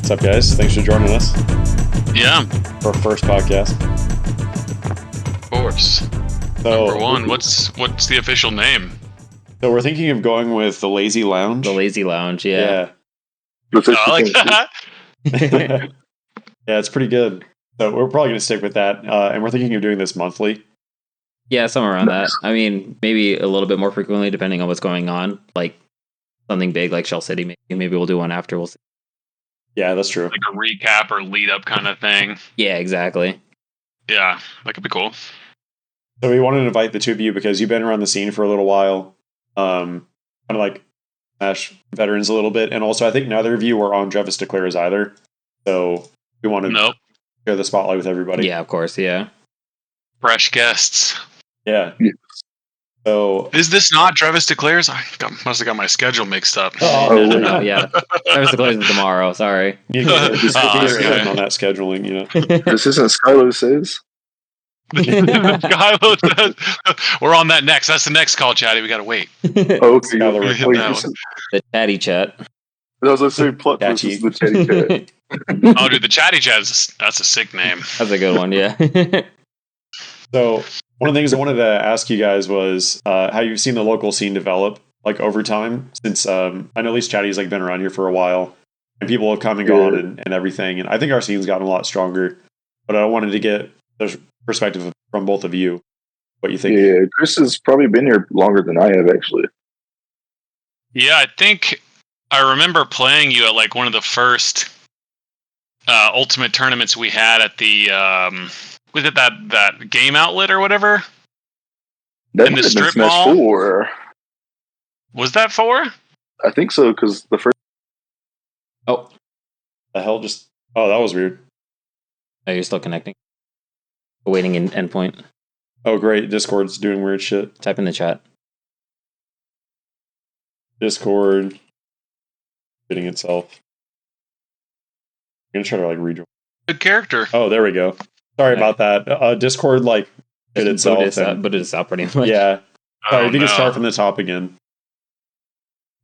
What's up, guys? Thanks for joining us Yeah, for our first podcast. of course. So, Number one, what's the official name? So we're thinking of going with the Lazy Lounge. The Lazy Lounge, yeah. Oh, I like that. Yeah, it's pretty good. So we're probably going to stick with that, and we're thinking of doing this monthly. Yeah, somewhere around that. I mean, maybe a little bit more frequently depending on what's going on. Like something big like Shell City, maybe we'll do one after. We'll see. Yeah, that's true. Like a recap or lead up kind of thing. Yeah, exactly. Yeah, that could be cool. So we wanted to invite the two of you because you've been around the scene for a little while, kind of like Smash veterans a little bit, and also I think neither of you were on Jevis Declares either. So we wanted to share the spotlight with everybody. Yeah, of course. Yeah. Fresh guests. Yeah. So Is this not Travis Declares? Must have got my schedule mixed up. No, yeah. Travis Declares is tomorrow. Sorry. you can just okay. on that scheduling, you know. This isn't Skylo Says. Kylo says, we're on that next. That's the next call, Chatty. We gotta wait. Oh, okay. Skylo Wait, Rick. you said- The chatty chat. I was going to say plot twist is the chatty cat. Oh, dude, the Chatty Chat that's a sick name. That's a good one, yeah. So one of the things I wanted to ask you guys was how you've seen the local scene develop like over time, since I know at least Chatty's like been around here for a while and people have come and gone and everything. And I think our scene's gotten a lot stronger, but I wanted to get the perspective from both of you. What you think? Yeah, Chris has probably been here longer than I have, actually. Yeah, I think I remember playing you at like one of the first Ultimate tournaments we had at the was it that game outlet or whatever? That In the might have been strip Smash mall? 4. Was that 4? I think so, because the first... Oh, The hell just... Oh, that was weird. oh, you're still connecting. Awaiting an endpoint. Oh, great. Discord's doing weird shit. Type in the chat. Discord hitting itself. I'm going to try to like rejoin. Good character. Oh, there we go. Sorry about that. Discord like hit itself. But it's out pretty much. Yeah. Sorry, if you no. can start from the top again.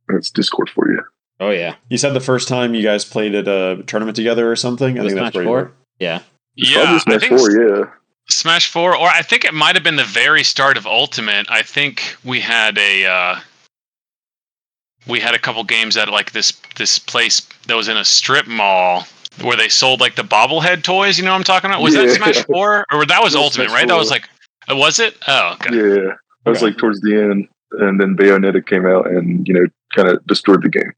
That's Discord for you. Oh, yeah. You said the first time you guys played at a tournament together or something? It was Smash where you 4? were. Yeah. It's Yeah, probably I Smash think 4, yeah. Smash 4, or I think it might have been the very start of Ultimate. I think we had a couple games at like this place that was in a strip mall where they sold like the bobblehead toys. You know what I'm talking about? Was that Yeah. Smash 4 or that was That was Ultimate, Smash right? That 4. was like, was it? Oh, okay. Yeah. That was Okay. like towards the end, and then Bayonetta came out and, kind of destroyed the game.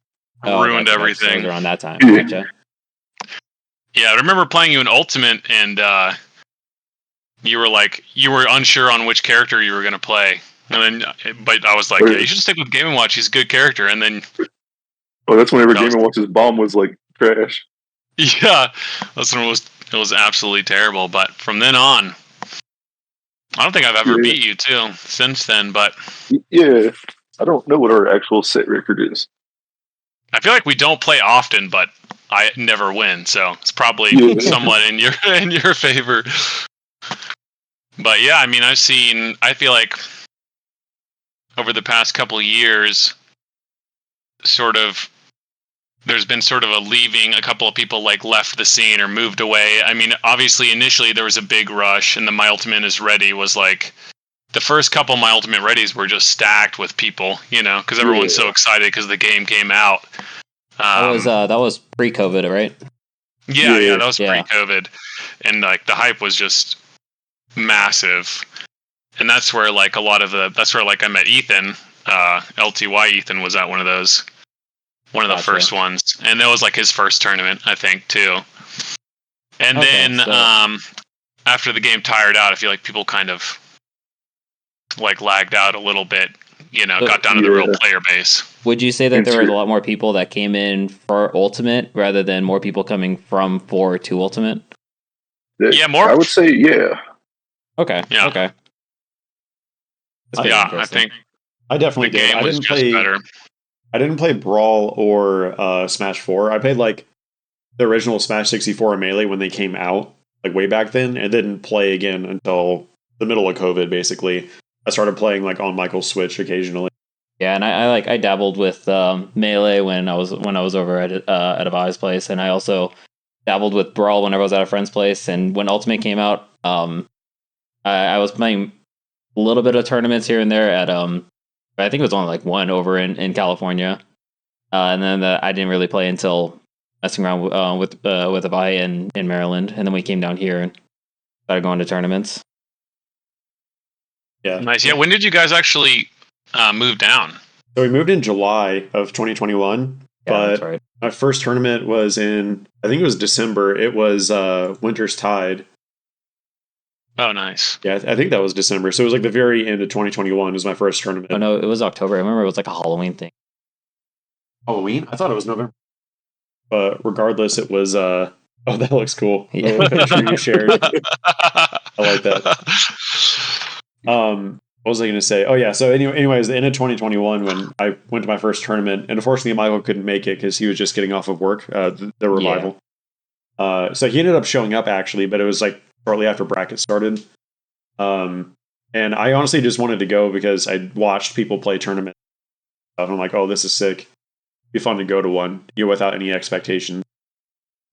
Ruined gotcha. everything. So it was around that time. Yeah. Gotcha. Yeah, I remember playing you in Ultimate, and you were unsure on which character you were going to play. And then, but I was like, yeah, you should stick with Game & Watch. He's a good character. And then, Oh, that's whenever That Game was- & Watch's bomb was like trash. yeah, that's when it was absolutely terrible. But from then on, I don't think I've ever Yeah. beat you too since then. But Yeah. I don't know what our actual set record is. I feel like we don't play often, but I never win. So it's probably Yeah. somewhat in your favor. But yeah, I mean, I feel like over the past couple of years, there's been sort of a leaving. A couple of people like left the scene or moved away. I mean, obviously, initially there was a big rush, and the My Ultimate is Ready was like the first couple of My Ultimate Readies were just stacked with people, because everyone's so excited because the game came out. That was pre-COVID, right? Yeah, that was Yeah. pre-COVID, and like the hype was just massive, and that's where like I met Ethan. LTY Ethan was at one of the Gotcha. first ones, and that was like his first tournament, I think, too. And Okay, then so- after the game tired out, I feel like people kind of like lagged out a little bit, got down to the real player base. Would you say that there were True. a lot more people that came in for Ultimate rather than more people coming from 4 to Ultimate? Yeah, more. I would say, yeah. Okay. Yeah. Okay. That's pretty Yeah, I interesting. think I definitely the did. game was just better. I didn't play Brawl or Smash 4. I played like the original Smash 64 and Melee when they came out, like way back then, and didn't play again until the middle of COVID, basically. I started playing like on Michael's Switch occasionally. Yeah, and I dabbled with Melee when I was over at Avahe's place, and I also dabbled with Brawl whenever I was at a friend's place. And when Ultimate came out, I was playing a little bit of tournaments here and there at I think it was only like one over in California, and then I didn't really play until messing around with Avahe in Maryland, and then we came down here and started going to tournaments. Yeah. Nice. Yeah. When did you guys actually move down? So we moved in July of 2021, but that's right. my first tournament was in, I think it was December. It was Winter's Tide. Oh, nice. Yeah, I think that was December. So it was like the very end of 2021 was my first tournament. Oh no, it was October. I remember it was like a Halloween thing. Halloween? I thought it was November. But regardless, it was. Oh, that looks cool. Yeah. The picture you shared. I like that. What was I going to say? Oh yeah. So anyways, the end of 2021 when I went to my first tournament, and unfortunately Michael couldn't make it because he was just getting off of work. The revival. Yeah. So he ended up showing up actually, but it was like shortly after bracket started. And I honestly just wanted to go because I watched people play tournaments. And I'm like, oh, this is sick. It'd be fun to go to one, without any expectations.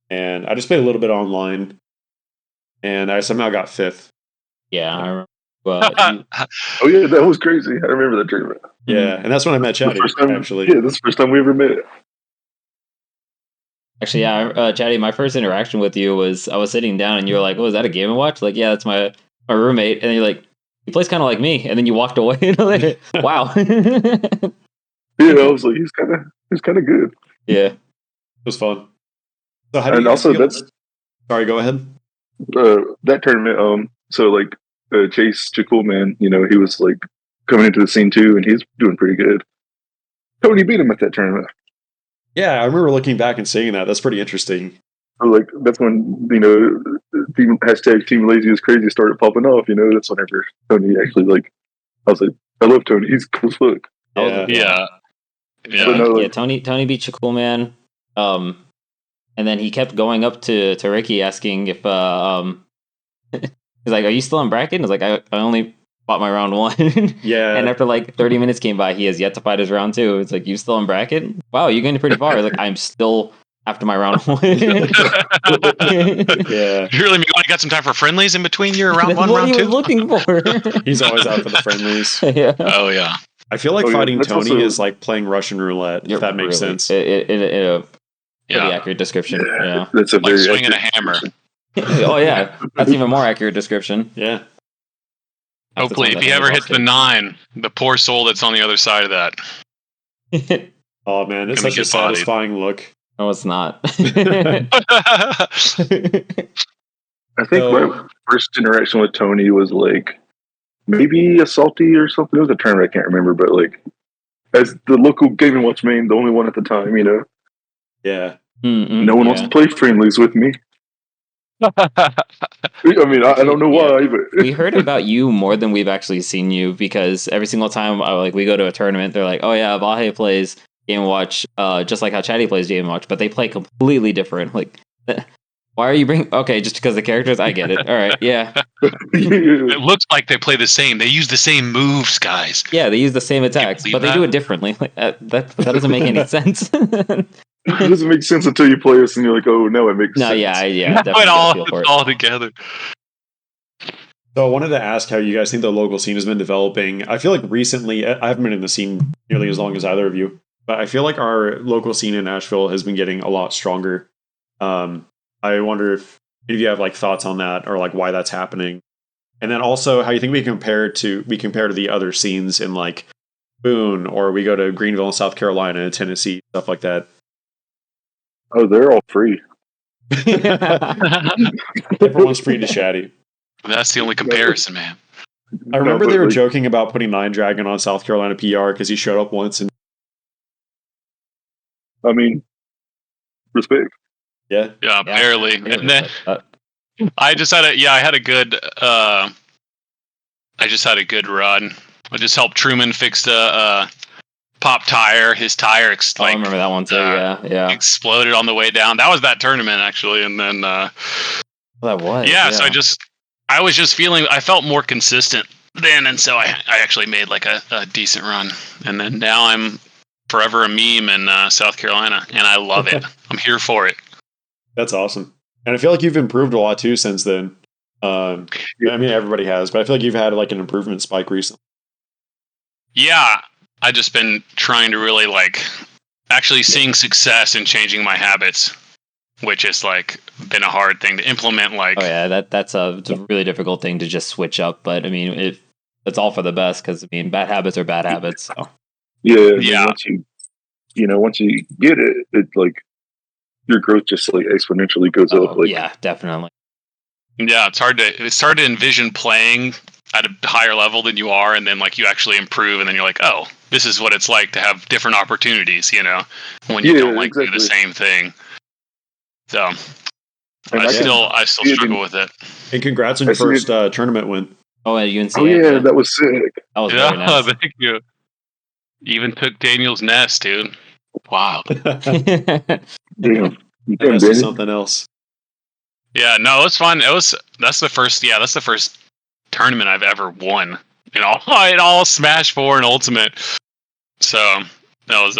And I just played a little bit online, and I somehow got 5th. Yeah, I remember. Well, Oh yeah, that was crazy. I remember that tournament. Yeah, and that's when I met Chaddy, actually. Yeah, this is the first time we ever met. Actually, yeah, Chatty, my first interaction with you was I was sitting down and you were like, "Oh, is that a Game & Watch?" Like, yeah, that's my roommate, and you're like, "He plays kind of like me," and then you walked away. And I'm like, wow. Yeah, I was like, he's kind of good. Yeah, It was fun. So how do And you guys also, feel? that's Sorry, go ahead. that tournament. So like Chase Jacool, he was like coming into the scene too, and he's doing pretty good. Tony beat him at that tournament. Yeah, I remember looking back and seeing that. That's pretty interesting. So like that's when Team Lazy is Crazy started popping off. That's whenever Tony actually I was like, I love Tony. He's cool as fuck. Yeah. But no, yeah. Tony beat Shacool Man, and then he kept going up to Ricky asking if he's like, "Are you still in bracket?" And I was like, "I only fought my round 1." Yeah. And after like 30 minutes came by, he has yet to fight his round 2. It's like, "You still in bracket? Wow, you're getting pretty far." I was like, "I'm still after my round 1." Yeah. You really got some time for friendlies in between your round That's 1, what round he 2? was looking for. He's always out for the friendlies. Yeah. Oh yeah. I feel like Oh, yeah, fighting that's Tony also- is like playing Russian roulette, if that makes Really, sense. A pretty Yeah. accurate description. Yeah. That's a Like very swinging a accurate hammer. description. Oh yeah, that's even more accurate description. Yeah. Hopefully, if he ever hits the 9, the poor soul that's on the other side of that. Oh man, it's Gonna such a get bodied. satisfying look. No, it's not. I think my first interaction with Tony was like maybe a salty or something. It was a term I can't remember, but like as the local Game & Watch main, the only one at the time, Yeah. no one wants to play friendlies with me. I mean, I don't know why, but We heard about you more than we've actually seen you, because every single time we go to a tournament, they're like, "Oh yeah, Avahe plays Game & Watch, just like how Chatty plays Game & Watch, but they play completely different." Like, why are you bringing? Okay, just because the characters, I get it. All right, yeah, It looks like they play the same. They use the same moves, guys. yeah, they use the same attacks, believe but they that? do it differently. Like, that doesn't make any sense. it doesn't make sense until you play us and you're like, oh no, it makes No, sense. yeah, Now definitely it get a feel for it. all together. So I wanted to ask how you guys think the local scene has been developing. I feel like recently, I haven't been in the scene nearly as long as either of you, but I feel like our local scene in Asheville has been getting a lot stronger. I wonder if any of you have like thoughts on that, or like why that's happening. And then also how you think we compare to the other scenes in like Boone, or we go to Greenville in South Carolina, Tennessee, stuff like that. Oh, they're all free. Everyone's free to Shaddy. That's the only comparison, man. I remember No, but, they were like, joking about putting 9Dragon on South Carolina PR because he showed up once and I mean, respect. yeah. Yeah, barely. Yeah, And then but- I just had a good run. I just helped Truman fix the pop tire. His tire I remember that one too. Yeah. exploded on the way down. That was that tournament actually, and then That was. so I was just feeling. I felt more consistent then, and so I actually made like a decent run, and then now I'm forever a meme in South Carolina, and I love it. I'm here for it. That's awesome. And I feel like you've improved a lot too since then. I mean, everybody has, but I feel like you've had like an improvement spike recently. Yeah, I just been trying to really like actually seeing success in changing my habits, which has like been a hard thing to implement. Like, Oh yeah, it's a really difficult thing to just switch up. But I mean, it's all for the best because I mean, bad habits are bad habits. So. Yeah, I mean, Yeah. once you get it, it's like your growth just like exponentially goes up. Like, yeah, definitely. Yeah, it's hard to envision playing at a higher level than you are, and then like you actually improve, and then you're like, oh, this is what it's like to have different opportunities, you know, when you don't like do the same thing. So I still struggle with it. And congrats on your first tournament win. Oh, at UNC. Oh yeah, that was sick. That was very nice. Thank you. Even took Daniel's nest, dude. Wow. Damn, That's something else. Yeah, no, it was fun. That's the first tournament I've ever won. In all Smash 4 and Ultimate. So that was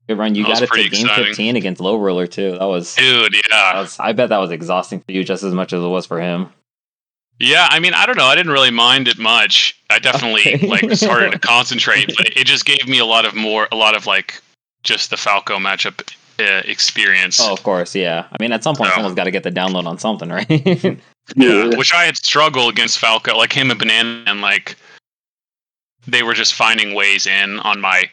good run. You got it to game exciting. 15 against Low Roller too. That was, dude, yeah. I bet that was exhausting for you just as much as it was for him. Yeah, I mean, I don't know. I didn't really mind it much. I definitely like started to concentrate, but it just gave me a lot of like just the Falco matchup experience. Oh, of course, yeah. I mean, at some point, someone's got to get the download on something, right? Yeah, which I had struggled against Falco, like him and Banana, and like they were just finding ways in on my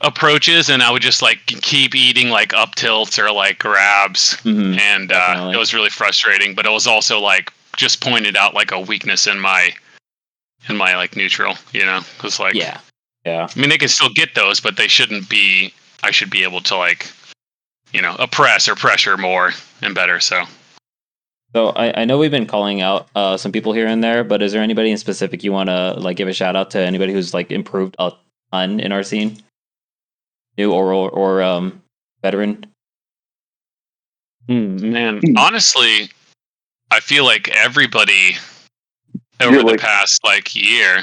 approaches, and I would just like keep eating like up tilts or like grabs, and it was really frustrating. But it was also like just pointed out like a weakness in my like neutral, you know, because like yeah. I mean, they can still get those, but they shouldn't be. I should be able to like, you know, oppress or pressure more and better. So I know we've been calling out some people here and there, but is there anybody in specific you want to like give a shout out to? Anybody who's like improved a ton in our scene, new or veteran? Man, honestly, I feel like everybody over the past like year.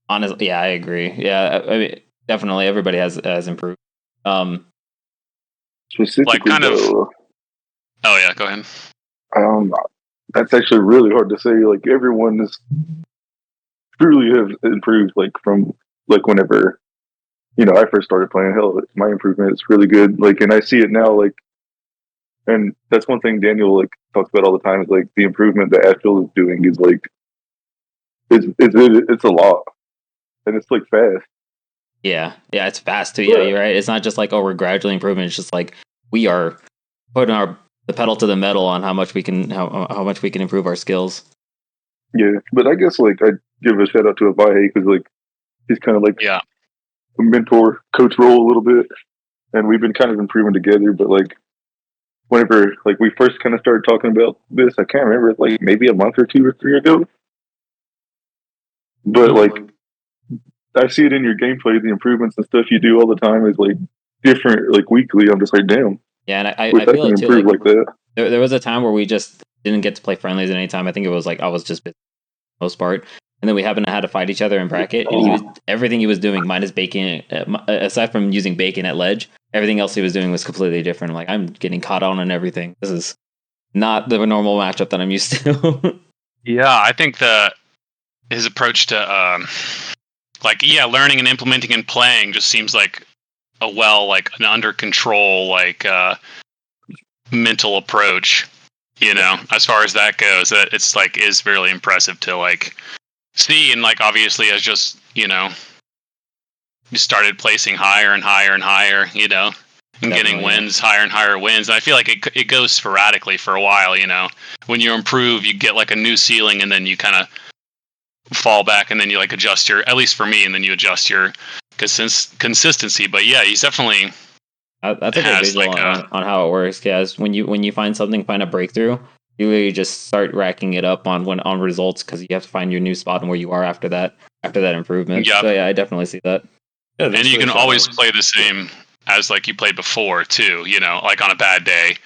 Honestly, yeah, I agree. Yeah, I mean, definitely everybody has improved. Specifically, like kind of. Oh yeah, go ahead. That's actually really hard to say. Like everyone is truly have improved. Like from like whenever, you know, I first started playing. Hell, my improvement is really good. Like, and I see it now. Like, and that's one thing Daniel like talks about all the time is like the improvement that Asheville is doing is like it's a lot, and it's like fast. Yeah, it's fast too. Yeah, you're right. It's not just like, oh, we're gradually improving. It's just like we are putting the pedal to the metal on how much we can improve our skills. Yeah, but I guess like I'd give a shout out to Avahe because like he's kind of like a mentor coach role a little bit, and we've been kind of improving together. But like whenever like we first kind of started talking about this, I can't remember, like maybe a month or 2 or 3 ago. But like I see it in your gameplay, the improvements and stuff you do all the time is like different, like weekly. I'm just like, damn. Yeah, and I feel it too. Like that. There was a time where we just didn't get to play friendlies at any time. I think it was like I was just busy for the most part, and then we happened to have to fight each other in bracket. And everything he was doing, minus bacon, aside from using bacon at ledge, everything else he was doing was completely different. I'm like, I'm getting caught on and everything. This is not the normal matchup that I'm used to. Yeah, I think his approach to learning and implementing and playing just seems like an under control mental approach, you know, as far as that goes. That it's like is really impressive to like see, and like obviously as just, you know, you started placing higher and higher and higher, you know, and getting wins, higher and higher wins. And I feel like it goes sporadically for a while, you know. When you improve, you get like a new ceiling, and then you kind of fall back, and then you like adjust at least for me, and then you adjust your consistency. But yeah, he's definitely that's a good visual on how it works, guys. When you find a breakthrough, you really just start racking it up on results, because you have to find your new spot and where you are after that improvement. Yep. So yeah, I definitely see that. Yeah, and you can always play the same as like you played before too, you know, like on a bad day.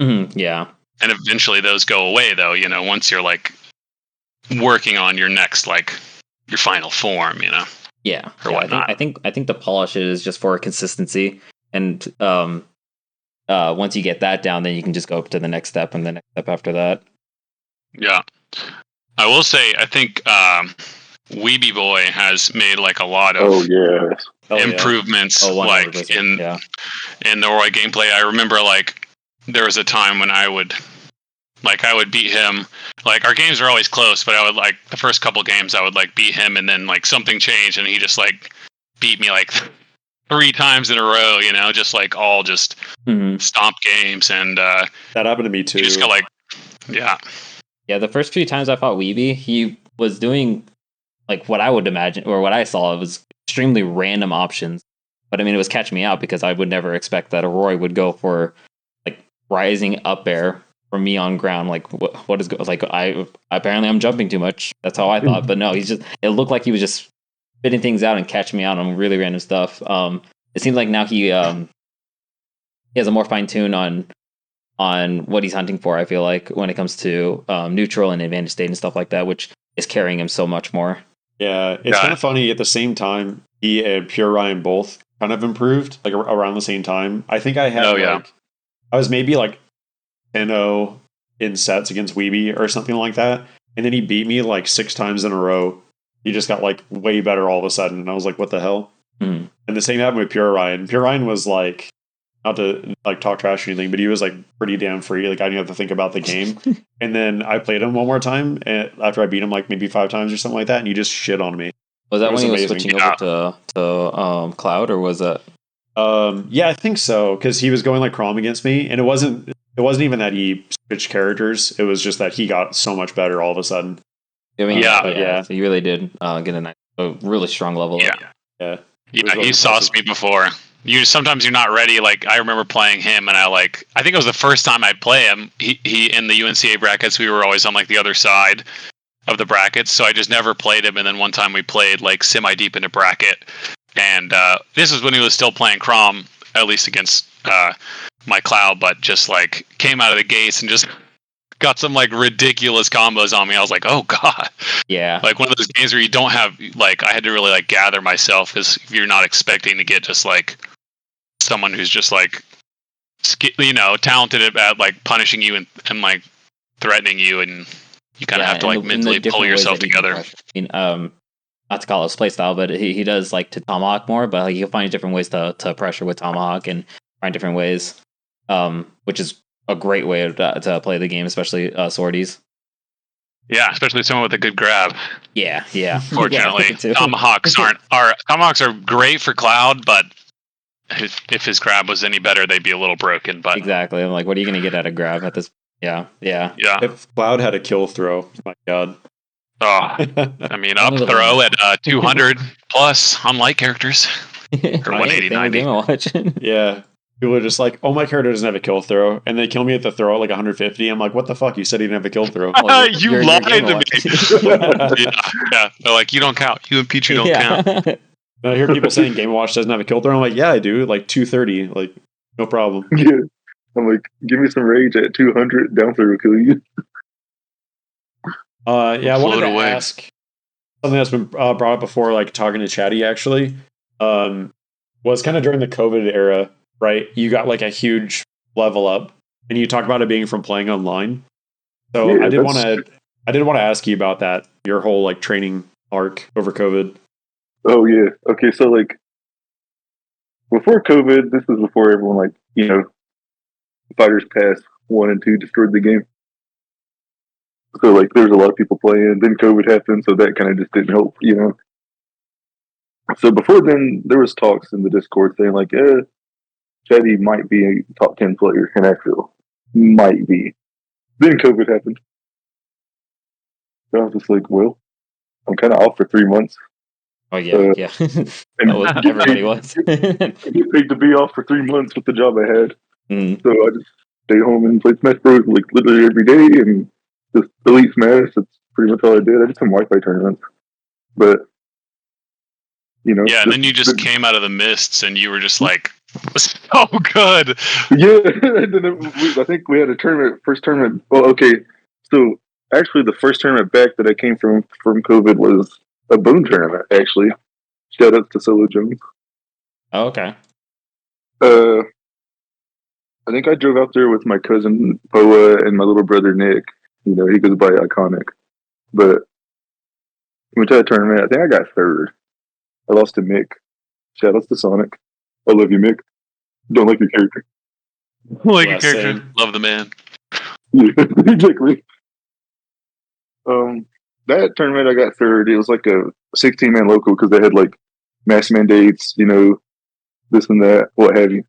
Mm-hmm. Yeah. And eventually those go away though, you know, once you're like working on your next your final form, Yeah, or whatnot. I think the polish is just for consistency, and once you get that down, then you can just go up to the next step and the next step after that. Yeah, I will say I think Weeby Boy has made a lot of improvements in the Roy gameplay. I remember there was a time when I would beat him. Our games are always close, but I would the first couple games I would beat him, and then something changed and he just beat me 3 times in a row, just all just stomp games, and that happened to me too. You just got yeah, the first few times I fought Weeby, he was doing what I would imagine, or what I saw, it was extremely random options. But I mean, it was catching me out because I would never expect that a Roy would go for rising up air for me on ground. What is apparently I'm jumping too much. That's how I thought. But no, it looked like he was just spitting things out and catching me out on really random stuff. It seems like now he has a more fine tune on what he's hunting for. I feel like when it comes to neutral and advantage state and stuff like that, which is carrying him so much more. Yeah, it's kind of funny. At the same time, he and Pure Ryan both kind of improved around the same time. I think I had I was maybe 10-0 in sets against Weeby or something like that, and then he beat me 6 times in a row. He just got way better all of a sudden, and I was like, "What the hell?" And the same happened with Pure Ryan. Pure Ryan was not to talk trash or anything, but he was pretty damn free. I didn't have to think about the game. And then I played him one more time, and after I beat him maybe 5 times or something like that, and he just shit on me. Was that when he was switching over to Cloud, or was that? Yeah, I think so, because he was going Crom against me, and it wasn't even that he switched characters. It was just that he got so much better all of a sudden. I mean, yeah. So he really did get a really strong level. Yeah. He sauced me before. Sometimes you're not ready. I remember playing him, and I think it was the first time I'd play him. He in the UNCA brackets, we were always on the other side of the brackets, so I just never played him. And then one time we played semi deep into bracket, and this is when he was still playing Crom, at least against my Cloud, but just came out of the gates and just got some ridiculous combos on me. I was like, oh god, yeah, one of those games where you don't have I had to really gather myself, because you're not expecting to get just someone who's just talented at punishing you and threatening you, and you kind of have to mentally pull yourself together. I mean, not to call it his play style, but he does to tomahawk more, but he'll find different ways to pressure with tomahawk and find different ways, which is a great way to play the game, especially swordies. Yeah, especially someone with a good grab. Yeah. Fortunately, tomahawks are great for Cloud, but if his grab was any better, they'd be a little broken. But exactly, I'm what are you going to get at a grab at this? Yeah. If Cloud had a kill throw, my god. Oh, I mean, up throw at 200 plus on light characters. Or 180, 90. Yeah. People are just oh, my character doesn't have a kill throw, and they kill me at the throw at 150. I'm like, what the fuck? You said he didn't have a kill throw. You lied to me. Yeah. They're you don't count. You and Pichu don't count. I hear people saying Game & Watch doesn't have a kill throw. I'm like, yeah, I do. 230. No problem. Yeah. I'm give me some rage at 200. Down throw will kill you. Yeah, I wanted to ask something that's been brought up before, talking to Chaddy, actually, was kind of during the COVID era, right? You got a huge level up, and you talk about it being from playing online. So yeah, I did want to ask you about that, your whole training arc over COVID. Oh yeah. Okay. So before COVID, this was before everyone Fighters Pass 1 and 2 destroyed the game. So there was a lot of people playing. Then COVID happened, so that kind of just didn't help, So before then, there was talks in the Discord saying Chaddy might be a top 10 player in Asheville. Might be. Then COVID happened. So I was just well, I'm kind of off for 3 months. Oh yeah. And everybody was. I get paid to be off for 3 months with the job I had. So I just stayed home and played Smash Bros. Literally every day, and just Elite Smash. That's pretty much all I did. I did some Wi-Fi tournaments, but yeah. And then you just came out of the mists, and you were just so good. Yeah. And then I think we had a tournament. First tournament. Well, okay. So actually the first tournament back that I came from COVID was a Boone tournament. Actually, shout out to Solo Jones. Oh, okay. I think I drove out there with my cousin Poa and my little brother Nick. You know, he goes by Iconic. But we went to that tournament. I think I got third. I lost to Mick. Shout outs to Sonic. I love you, Mick. Don't like your character. Like Yeah, a character. same. Love the man. Yeah, exactly. That tournament I got third. It was like a 16-man local because they had like mass mandates, you know, this and that, what have you.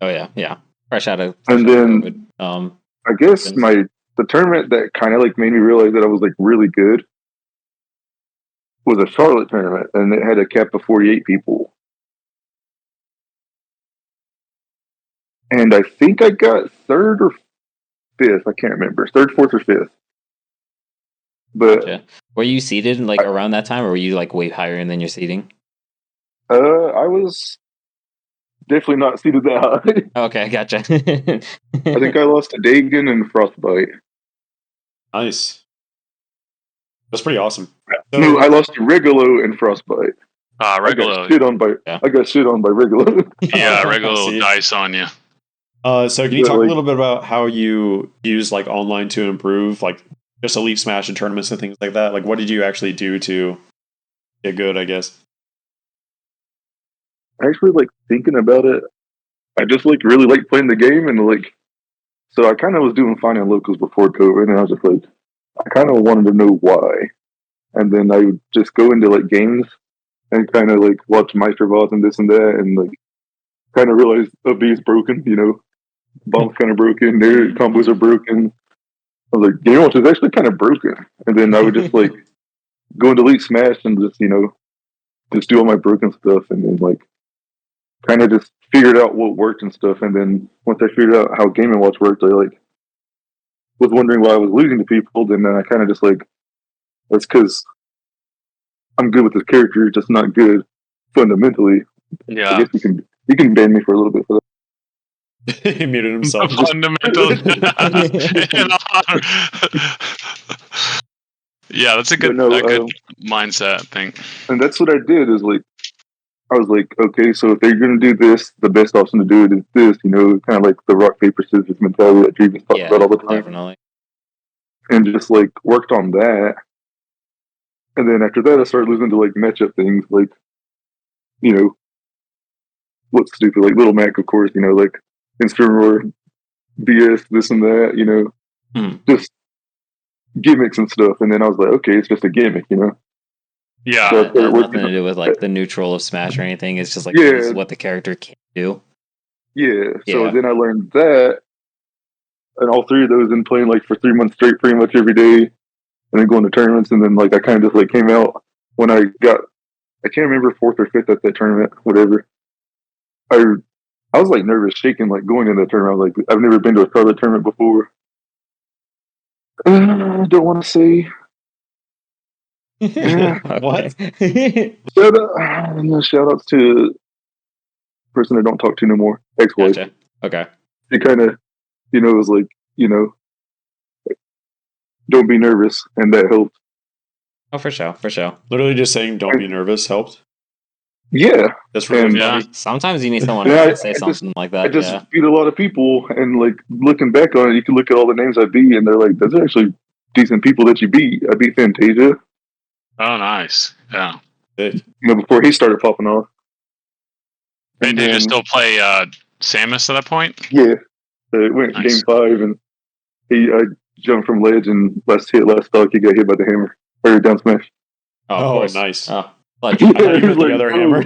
Oh yeah. Fresh out of then COVID. I guess the tournament that kind of like made me realize that I was like really good was a Charlotte tournament, and it had a cap of 48 people. And I think I got third or fifth. I can't remember. Third, fourth, or fifth. But Gotcha. Were you seated like around that time, or were you like way higher than your seating? I was definitely not seated that high. Okay, gotcha. I think I lost to Dagon and Frostbite. Nice. That's pretty awesome. No, I lost to Regolo and Frostbite. Regulo. I got shit on by Regolo. Yeah, Regulo See. dice on you. So can you talk a little bit about how you use like online to improve, like just Elite Smash and tournaments and things like that? Like, what did you actually do to get good, I guess? Actually, like thinking about it, I just like really like playing the game, and like, so I kind of was doing fine in locals before COVID, and I was just like, I kind of wanted to know why, and then I would just go into like games and kind of like watch Meisterbots and this and that, and like kind of realize a B is broken, you know, bombs kind of broken, their combos are broken. I was like, Game Watch is actually kind of broken, and then I would just like go into Elite Smash and just just do all my broken stuff, and then like kind of just figured out what worked and stuff. And then once I figured out how Game & Watch worked, I like was wondering why I was losing to people. Then I kind of just like, that's because I'm good with this character, just not good fundamentally. Yeah. I guess you can ban me for a little bit for that. He muted himself. Fundamentals. Yeah, that's a good mindset, I think. And that's what I did is like, I was like, okay, so if they're going to do this, the best option to do it is this, you know, kind of like the rock, paper, scissors mentality that Dreven talks about all the time. Definitely. And just like worked on that. And then after that, I started losing to like matchup things, like, you know, what's stupid, like Little Mac, of course, you know, like Instrument BS, this and that, you know, just gimmicks and stuff. And then I was like, okay, it's just a gimmick, you know. Yeah, it has nothing to do with like the neutral of Smash or anything. It's just like this is what the character can do. Yeah. So then I learned that, and all three of those, and playing like for 3 months straight, pretty much every day, and then going to tournaments, and then like I kind of just like came out when I can't remember fourth or fifth at that tournament, whatever. I was like nervous, shaking, like going in that tournament. I was like, I've never been to a Charlotte tournament before. I don't want to say. What? Shout outs to person I don't talk to no more. Ex-wife. Gotcha. Okay. It kind of, you know, it was like, you know, don't be nervous, and that helped. Oh, for sure. Literally just saying don't be nervous helped. Yeah. That's really funny. Sometimes you need someone to say something like that. I just beat a lot of people, and like looking back on it, you can look at all the names I beat, and they're like, those are actually decent people that you beat. I beat Fantasia. Oh, nice. Yeah. You know, before he started popping off. And did you still play Samus at that point? Yeah. It went game 5, and I jumped from ledge, and last stock, he got hit by the hammer. Or down smash. Oh, nice. Oh, I thought you meant the other hammer.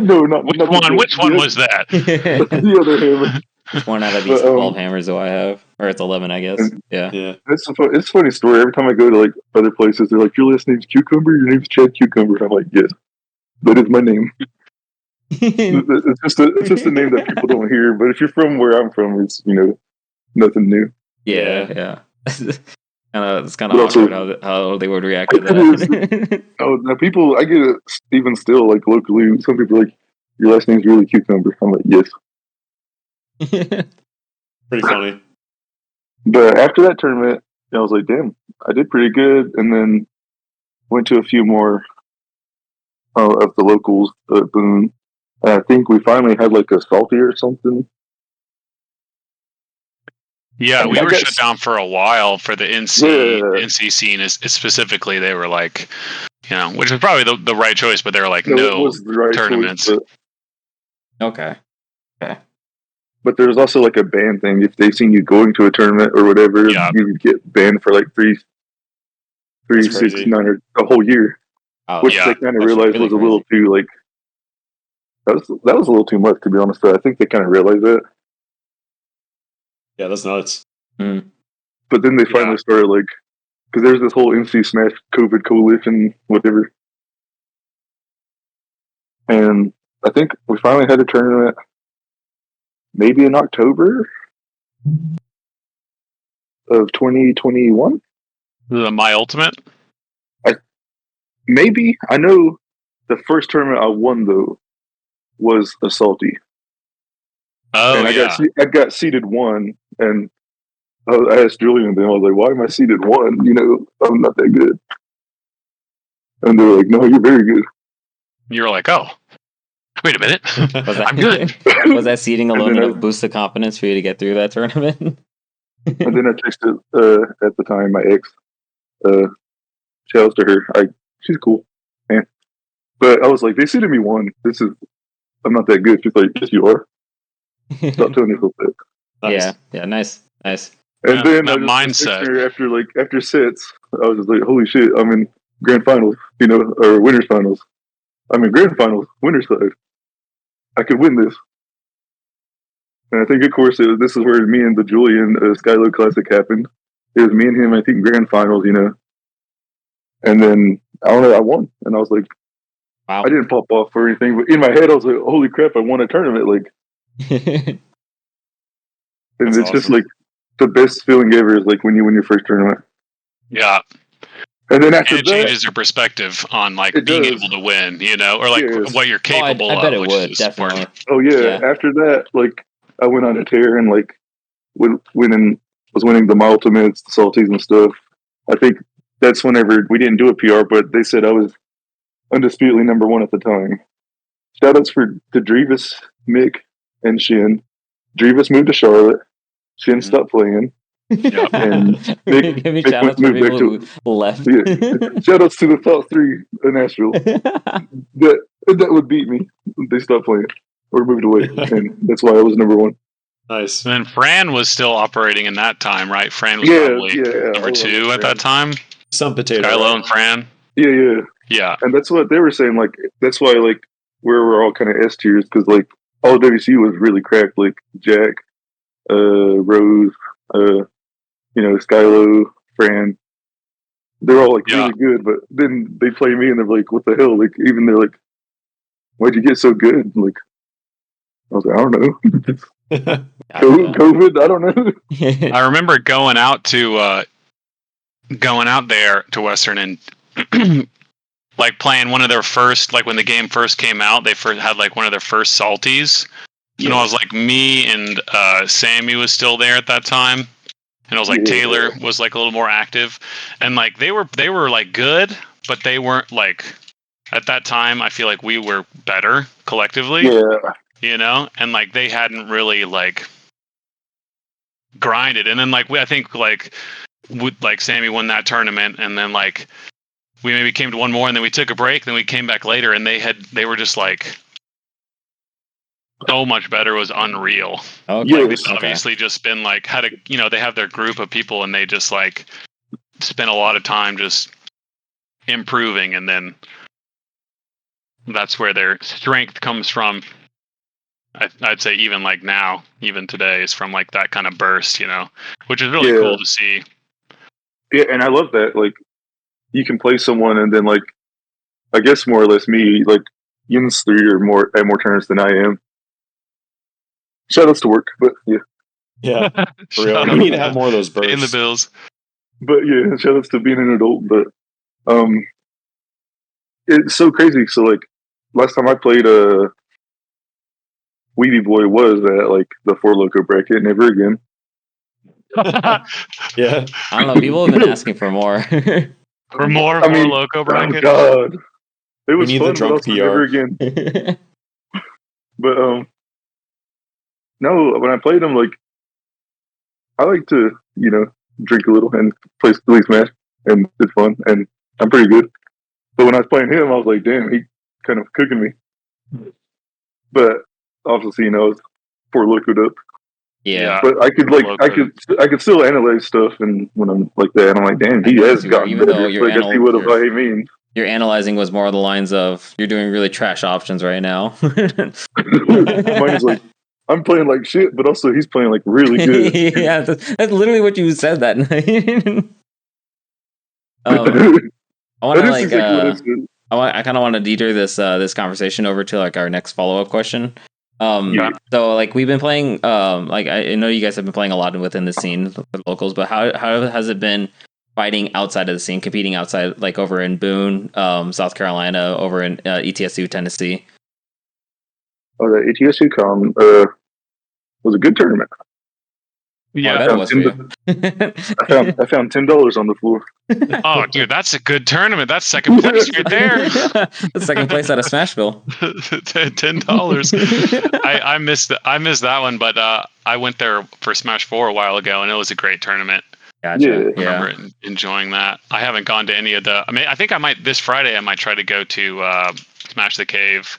No, not which one. Which one was that? The other hammer. One out of these 12 hammers do I have? Or it's 11, I guess. Yeah. It's a funny story. Every time I go to like other places, they're like, your last name's Cucumber? Your name's Chad Cucumber? I'm like, yes, that is my name. It's just a name that people don't hear. But if you're from where I'm from, it's, you know, nothing new. Yeah. It's kind of awkward how they would react to that. Now people, I get it even still, like locally, some people are like, your last name's really Cucumber. I'm like, yes. Pretty funny. But after that tournament, I was like, damn, I did pretty good. And then went to a few more of the locals at Boone. And I think we finally had like a salty or something. Yeah, And we I were got shut down for a while for the NC scene. Is specifically, they were like, which was probably the right choice, but they were like, it no was the right tournaments. choice, Okay. but there's also like a ban thing. If they've seen you going to a tournament or whatever, Yeah. you get banned for like three, That's 6, crazy. 9, or a whole year. Oh, Which Yeah. they kind of That's realized really was a little too like that was a little too much, to be honest. I think they kind of realized that, Yeah, that's nuts. but then they finally started like, because there's this whole NC Smash COVID coalition, whatever, and I think we finally had a tournament maybe in October of 2021. The My Ultimate. Maybe I know the first tournament I won though was a salty. Oh, and yeah. I got seeded 1, and I asked Julian, then I was like, "Why am I seeded 1? I'm not that good." And they were like, "No, you're very good." You were like, oh, wait a minute. Was that, I'm good. Was that seeding And alone then enough boost of confidence for you to get through that tournament? And then I texted at the time my ex. Shout out to her. She's cool, man. But I was like, they seeded me 1. I'm not that good. She's like, yes, you are. Stop telling yourself that. Nice. Yeah, nice. And then that I just mindset. her after sets. I was just like, holy shit! I'm in grand finals, or winners finals. I'm in grand finals, winners side. I could win this. And I think, of course, this is where me and the Julian Skylo Classic happened. It was me and him, I think, grand finals, And then, I don't know, I won. And I was like, Wow. I didn't pop off or anything, but in my head, I was like, holy crap, I won a tournament. Like, and That's it's just awesome. like the best feeling ever is like when you win your first tournament. Yeah. And then after And it that, changes your perspective on like It being does. able to win, or like Yes. what you're capable I bet of. it which would, is definitely. important. oh yeah, Yeah. after that, like, I went on a tear and like was winning the My Ultimates, the Salties and stuff. I think that's whenever we didn't do a PR, but they said I was undisputedly number 1 at the time. Shoutouts to Drevis, Mick, and Shin. Drevis moved to Charlotte. Shin stopped playing. And Mick Give me shout outs for moved back people who left. Yeah. Shoutouts to the top 3 in Asheville. That would beat me. They stopped playing or moved away, and that's why I was number 1. Nice. And then Fran was still operating in that time, right? Fran was Yeah, probably yeah, number I 2 love at that time. Some potato. Kylo and Fran. Yeah. Yeah. And that's what they were saying. Like, that's why, like, we're all kind of S tiers, because, like, all WC was really cracked. Like, Jack, Rose, Skylo, Fran. They're all, like, really good, but then they play me and they're like, what the hell? Like, even they're like, why'd you get so good? Like, I was like, I don't know. COVID, I don't know. I remember going out there to Western and like playing one of their first, like when the game first came out, they first had like one of their first salties. And I was like, me and Sammy was still there at that time. And it was like Taylor was like a little more active. And like they were like good, but they weren't like, at that time, I feel like we were better collectively. Yeah. And like they hadn't really like grinded. And then like I think like Sammy won that tournament, and then like we maybe came to one more, and then we took a break, then we came back later, and they were just like so much better. It was unreal. Okay. Like, they've obviously just been like they have their group of people, and they just like spend a lot of time just improving, and then that's where their strength comes from. I'd say even like now, even today, is from like that kind of burst, which is really cool to see. Yeah, and I love that. Like, you can play someone, and then like, I guess more or less me, like, Yin's 3 are more at more tournaments than I am. Shoutouts to work, but yeah. Yeah, for real. We need to have more of those bursts. In the bills. But yeah, shoutouts to being an adult. But it's so crazy. So like, last time I played Weedy Boy was at like the 4 Loco bracket, never again. Yeah. I don't know. People have been asking for more. For more loco bracket. Oh God, it We was need the fun, but drunk also PR. never again. But no, when I played him, like I like to, drink a little and play Silly Smash, and it's fun, and I'm pretty good. But when I was playing him, I was like, damn, he kind of cooking me. But obviously, it's poor liquid up. Yeah. But I could still analyze stuff, and when I'm like that, I'm like, damn, he has gotten even though better. you're So I guess he would have by means. Your analyzing was more on the lines of you're doing really trash options right now. Mine is like, I'm playing like shit, but also he's playing like really good. Yeah, that's literally what you said that night. I want That to is exactly what I said. I kind of want to detour this conversation over to like our next follow up question. Yeah. So like we've been playing, like I know you guys have been playing a lot within the scene for the locals, but how has it been fighting outside of the scene, competing outside, like over in Boone, South Carolina, over in ETSU, Tennessee? Oh, the ETSU com was a good tournament. Yeah, that was for you. I found $10 on the floor. Oh, dude, that's a good tournament. That's second place right there. Second place out of Smashville. $10. I missed that one, but I went there for Smash 4 a while ago, and it was a great tournament. Gotcha. I remember enjoying that. I haven't gone to any of the. I mean, I think I might this Friday. I might try to go to Smash the Cave.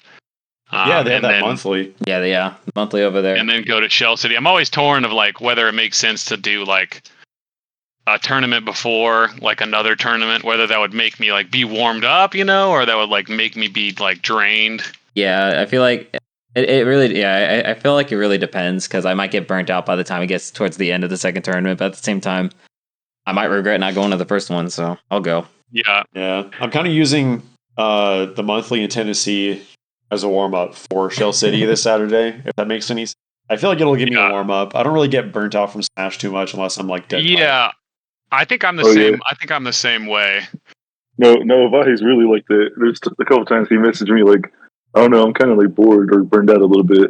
Yeah, they have that monthly. Yeah, monthly over there. And then go to Shell City. I'm always torn of like whether it makes sense to do like a tournament before like another tournament, whether that would make me like be warmed up, or that would like make me be like drained. Yeah, I feel like it really. Yeah, I feel like it really depends because I might get burnt out by the time it gets towards the end of the second tournament. But at the same time, I might regret not going to the first one, so I'll go. Yeah. I'm kind of using the monthly in Tennessee as a warm up for Shell City this Saturday, if that makes any sense. I feel like it'll give me a warm up. I don't really get burnt out from Smash too much unless I'm like dead. Yeah, I think I'm the same. Yeah. I think I'm the same way. No, Avahe's really like that. There's a couple times he messaged me like, I don't know, I'm kind of like bored or burned out a little bit.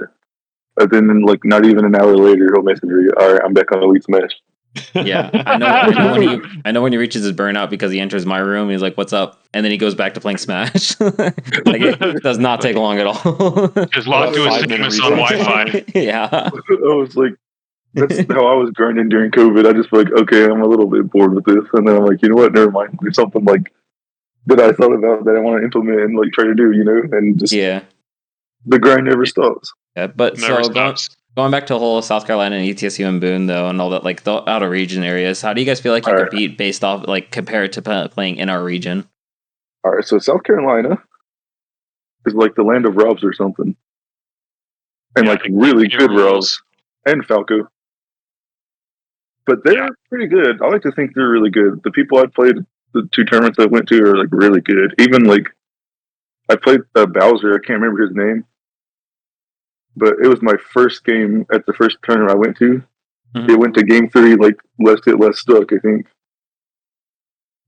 But then like not even an hour later, he'll message me, all right, I'm back on Elite Smash. Yeah, I know when he reaches his burnout because he enters my room. He's like, "What's up?" And then he goes back to playing Smash. Like it does not take long at all. Just log to his famous on Wi-Fi. Yeah, I was like, that's how I was grinding during COVID. I just like, okay, I'm a little bit bored with this, and then I'm like, you know what? Never mind. There's something like that I thought about that I want to implement and like try to do, and just the grind never stops. Yeah, but never stops. Going back to the whole South Carolina and ETSU and Boone though, and all that, like the outer region areas, how do you guys feel like you compete based off, like compared to playing in our region? All right, so South Carolina is like the land of Robs or something, and like really good Robs and Falco. But they're pretty good. I like to think they're really good. The people I played, the two tournaments I went to, are like really good. Even like I played Bowser. I can't remember his name. But it was my first game at the first tournament I went to. Mm-hmm. It went to game 3, like less hit, less stuck, I think.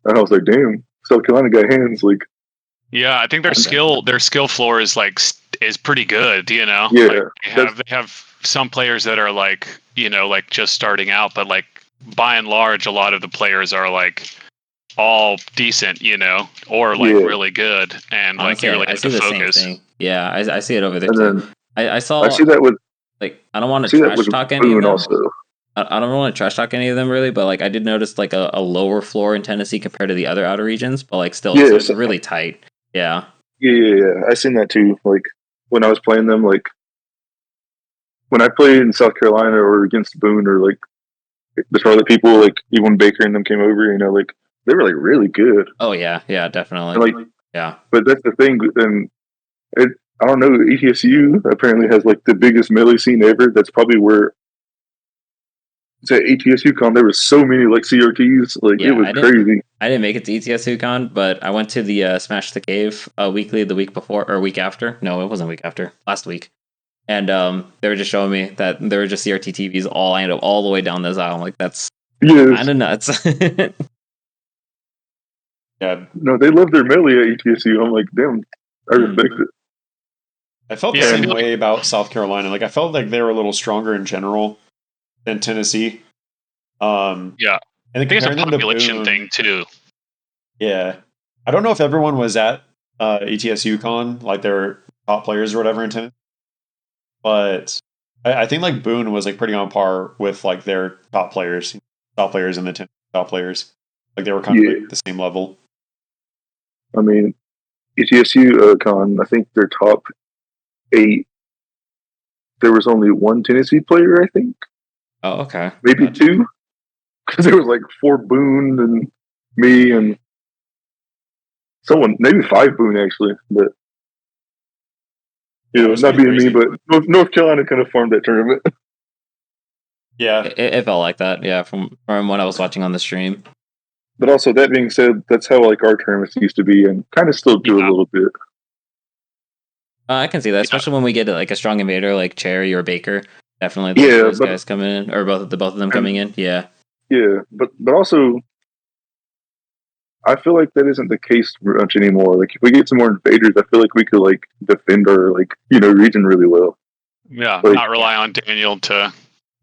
And I was like, damn, South Carolina got hands. Like, yeah, I think their skill floor is pretty good. Yeah, like they have some players that are like like just starting out, but like by and large, a lot of the players are like all decent, or like really good, and honestly, like you really have to focus. Same thing. Yeah, I see it over there too. I see that with like I don't want to trash talk any of them. Also. I don't want to trash talk any of them really, but like I did notice like a lower floor in Tennessee compared to the other outer regions, but like still it's really tight. Yeah. Yeah. I seen that too. Like when I was playing them, like when I played in South Carolina or against Boone or like the Charlotte people, like even Baker and them came over, like they were like really good. Oh yeah, definitely. And, like but that's the thing, and I don't know. ETSU apparently has like the biggest melee scene ever. That's probably where it's at ETSU Con. There were so many like CRTs. Like it was crazy. I didn't make it to ETSU Con, but I went to the Smash the Cave weekly the week before or week after. No, it wasn't week after. Last week, and they were just showing me that there were just CRT TVs all the way down this aisle. I'm like, that's kind of nuts. Yeah. No, they love their melee at ETSU. I'm like, damn, I respect it. I felt the same way about South Carolina. Like I felt like they were a little stronger in general than Tennessee. Yeah. And then I think it's a comparing them to population Boone, thing too. yeah. I don't know if everyone was at ETS UConn, like their top players or whatever in tennis, but I think like Boone was like pretty on par with like their top players in the tennis, top players. Like they were kind of Yeah. like the same level. I mean, ETSU con, I think their top 8, there was only one Tennessee player, I think. Oh, okay. Maybe 2. Because there was like 4 Boone and me and someone, maybe 5 Boone actually. But, you know, not being crazy. me, but North Carolina kind of farmed that tournament. Yeah. It felt like that, yeah, from what I was watching on the stream. But also, that being said, that's how like our tournaments used to be, and kind of still do a little bit. I can see that, especially when we get like a strong invader like Cherry or Baker. Definitely, those guys coming in, or both of them coming in. Yeah, yeah, but also, I feel like that isn't the case much anymore. Like, if we get some more invaders, I feel like we could like defend our like region really well. Yeah, like, not rely on Daniel to.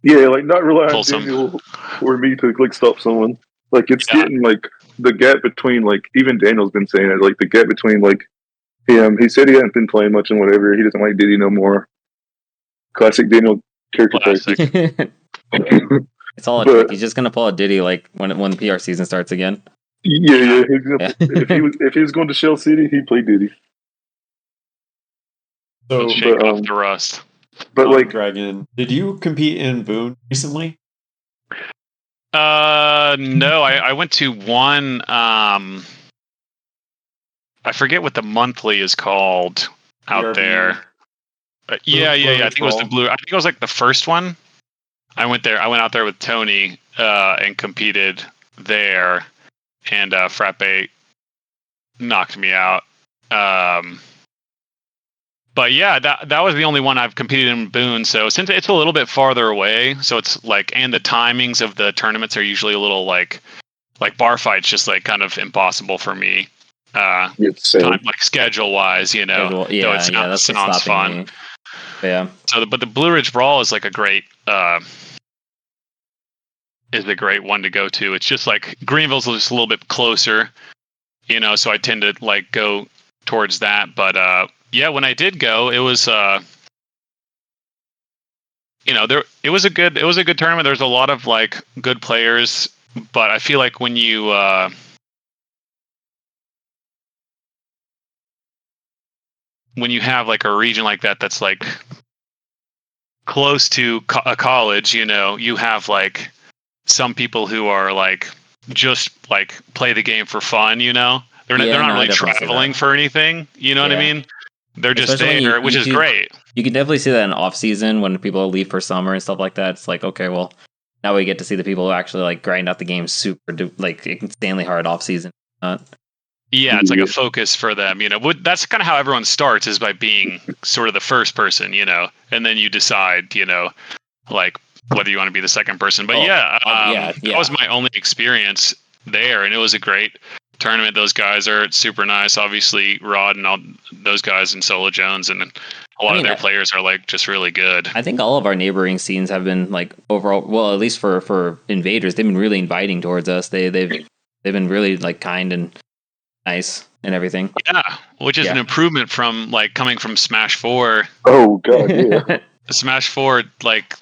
Yeah, like not rely on Pull Daniel or me to like stop someone. Like it's getting like the gap between like even Daniel's been saying it, like the gap between like him. He said he hadn't been playing much and whatever. He doesn't like Diddy no more. Classic Daniel character Classic. practice. it's all a trick. He's just gonna pull a Diddy like when the PR season starts again. Yeah. If he was going to Shell City, he'd play Diddy. So, shake off the rust. But like Dragon, did you compete in Boone recently? No, I went to one. I forget what the monthly is called out there. Yeah. I think it was the blue. I think it was like the first one. I went there. I went out there with Tony and competed there, and Frappe knocked me out. But yeah, that was the only one I've competed in Boone. So since it's a little bit farther away, so it's like, and the timings of the tournaments are usually a little like bar fights, just like kind of impossible for me. Time, like schedule wise, you know. Yeah, that sounds fun. Me. Yeah. So, but the Blue Ridge Brawl is like a great one to go to. It's just like Greenville's just a little bit closer, you know. So I tend to like go towards that, but yeah, when I did go, it was you know, it was a good tournament. There's a lot of like good players, but I feel like when you have like a region like that that's like close to a college, you know, you have like some people who are like just like play the game for fun, you know. They're not really traveling for anything, you know what I mean? They're just there, which is great. You can definitely see that in off season when people leave for summer and stuff like that. It's like, okay, well, now we get to see the people who actually like grind out the game like insanely hard off season. Yeah, it's like a focus for them, you know. That's kind of how everyone starts, is by being sort of the first person, you know, and then you decide, you know, like whether you want to be the second person. But that was my only experience there, and it was a great tournament. Those guys are super nice. Obviously, Rod and all those guys, and Solo Jones, and a lot of their players are like just really good. I think all of our neighboring scenes have been like overall, well, at least for invaders, they've been really inviting towards us. They've been really like kind and nice and everything. Yeah, which is an improvement from like coming from Smash 4. Oh god, yeah. Smash 4, like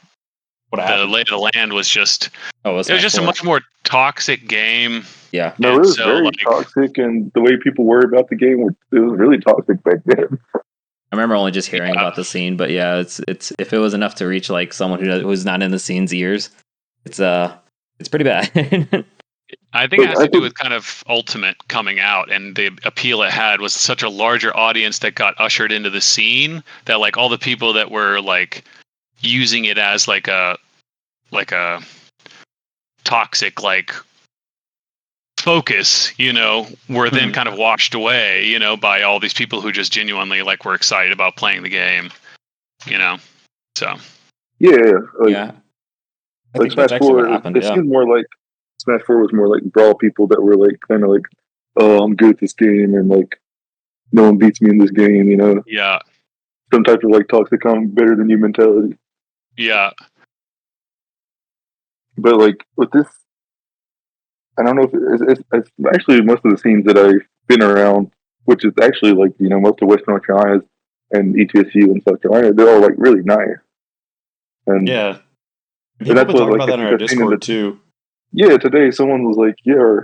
the lay of the land was just it was just a much more toxic game. Yeah. No, it was very toxic, and the way people were about the game, it was really toxic back then. I remember only just hearing about the scene, but yeah, it's if it was enough to reach like someone who's not in the scene's ears, it's pretty bad. I think it has to do with kind of Ultimate coming out, and the appeal it had was such a larger audience that got ushered into the scene, that like all the people that were like using it as like a toxic like focus, you know, were then kind of washed away, you know, by all these people who just genuinely like were excited about playing the game, you know. So I like Smash 4 it seemed more like Smash 4 was more like brawl people that were like kind of like, oh, I'm good at this game, and like no one beats me in this game, you know. Yeah. Some type of like toxic, I'm better than you mentality. Yeah. But like with this, I don't know if it's actually most of the scenes that I've been around, which is actually like most of Western North Carolina and ETSU and South Carolina, they're all like really nice. And Yeah. and People have that's been what talking like about I that in think our I've seen in Discord too. yeah, today someone was like, yeah,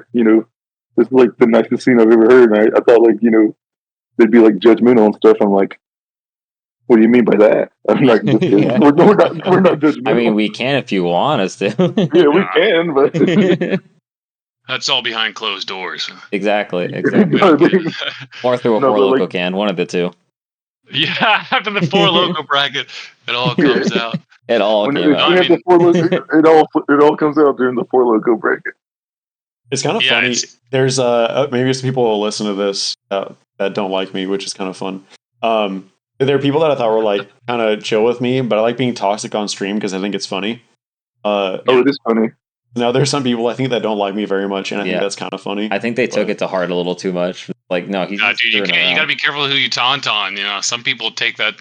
this is like the nicest scene I've ever heard. And I thought like, they'd be like judgmental and stuff. I'm like, what do you mean by that? I'm like, just kidding. Yeah. We're not judgmental. I mean, we can if you want us to. Yeah, we can, but That's all behind closed doors. Exactly. Or through a No, Four but, Loco like, can, one of the two. Yeah, after the four loco bracket, it all comes out. It all when came we out. have the four loco, it all comes out during the four loco bracket. It's kind of Yeah, funny. it's- There's maybe some people will listen to this that don't like me, which is kind of fun. There are people that I thought were like kind of chill with me, but I like being toxic on stream because I think it's funny. Oh, it is funny. Now there's some people I think that don't like me very much, and I think that's kind of funny. I think they took it to heart a little too much. Like, no, he's just dude, you screwing around. gotta be careful who you taunt on. Some people take that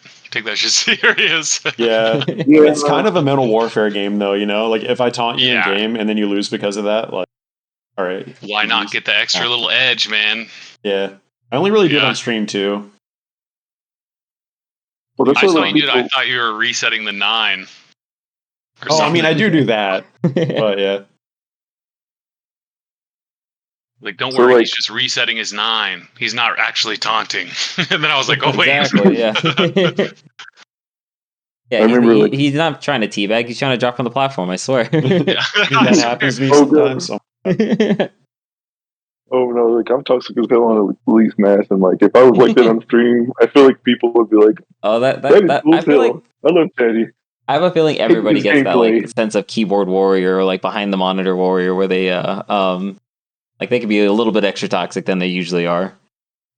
shit serious. Yeah, Yeah, it's kind of a mental warfare game, though. Like if I taunt you Yeah. in game and then you lose because of that, like, all right, Why not get the extra little edge, man? Yeah, I only really do it Yeah. on stream too. Well, that's I what, saw like, you do it. I people, thought you were resetting the 9. Or Oh, I mean, something. I do that, but yeah. Like, don't So, worry, like- he's just resetting his 9. He's not actually taunting. And then I was like, oh wait. Exactly, yeah. Yeah, I remember, like- he's not trying to teabag. He's trying to drop from the platform. I swear. Yeah. That happens to me Oh, God. sometimes. So. oh no, like I'm toxic as hell on a police mask, and like if I was like that on stream, I feel like people would be like, Oh, that "That is cool I as feel hell. like I love Chaddy." I have a feeling everybody His gets that like gameplay. sense of keyboard warrior or like behind the monitor warrior where they like they could be a little bit extra toxic than they usually are.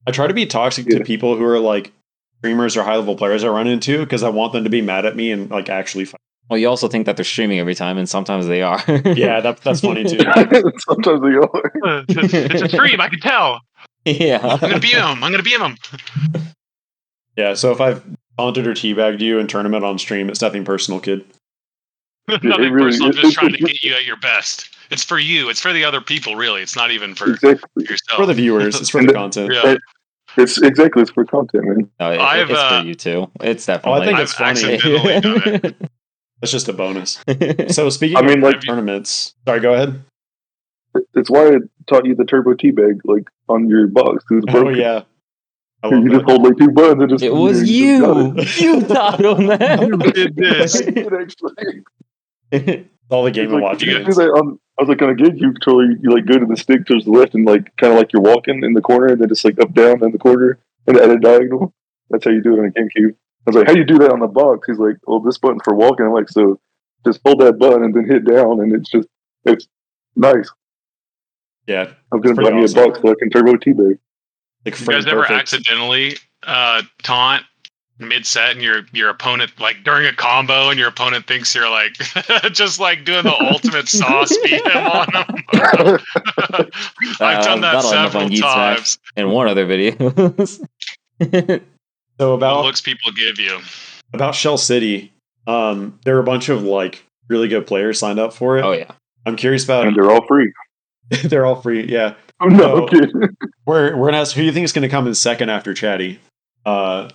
I try to be toxic Yeah. to people who are like streamers or high level players I run into because I want them to be mad at me and like actually fight. Well, you also think that they're streaming every time, and sometimes they are. Yeah, that's funny too. Sometimes they are. It's a stream, I can tell. Yeah. I'm gonna BM him. Yeah, so if I've taunted or teabagged you in tournament on stream, it's nothing personal, kid. Nothing really- personal, I'm it- just it- trying to it- get you at your best. It's for you. It's for the other people, really. It's not even for Exactly. yourself. For the viewers, it's for And the the- content. Yeah. It's for content, man. No, I've, it's for you too. It's definitely. I think I've it's funny. accidentally done it. That's just a bonus. So speaking I mean, of like- tournaments, sorry, go ahead. It's why I taught you the turbo teabag like on your box. It was Oh broken. yeah, I love You just that. hold like two buttons and just. It was you just you. You taught him that. You did this. got it. Actually. All the game It's and like, watch you do minutes. that on, I was like on a GameCube controller. You like go to the stick towards the left and like kind of like you're walking in the corner, and then just like up down in the corner and at a diagonal. That's how you do it on a GameCube. I was like, how do you do that on the box? He's like, well, this button's for walking. I'm like, so just hold that button and then hit down, and it's nice. Yeah, I'm gonna pretty buy me awesome. a box so I can turbo teabag. like You frame guys ever perfect. accidentally taunt mid-set and your opponent, like during a combo, and your opponent thinks you're like just like doing the ultimate sauce BM on them? I've done that that'll end up several on Yeet Smash times. in one other video. So The about looks people give you. Shell City, there are a bunch of like really good players signed up for it. Oh yeah. I'm curious about. And they're all free. They're all free. Yeah, Oh, no, No. I'm kidding. we're gonna ask who do you think is gonna come in second after Chatty. Damn.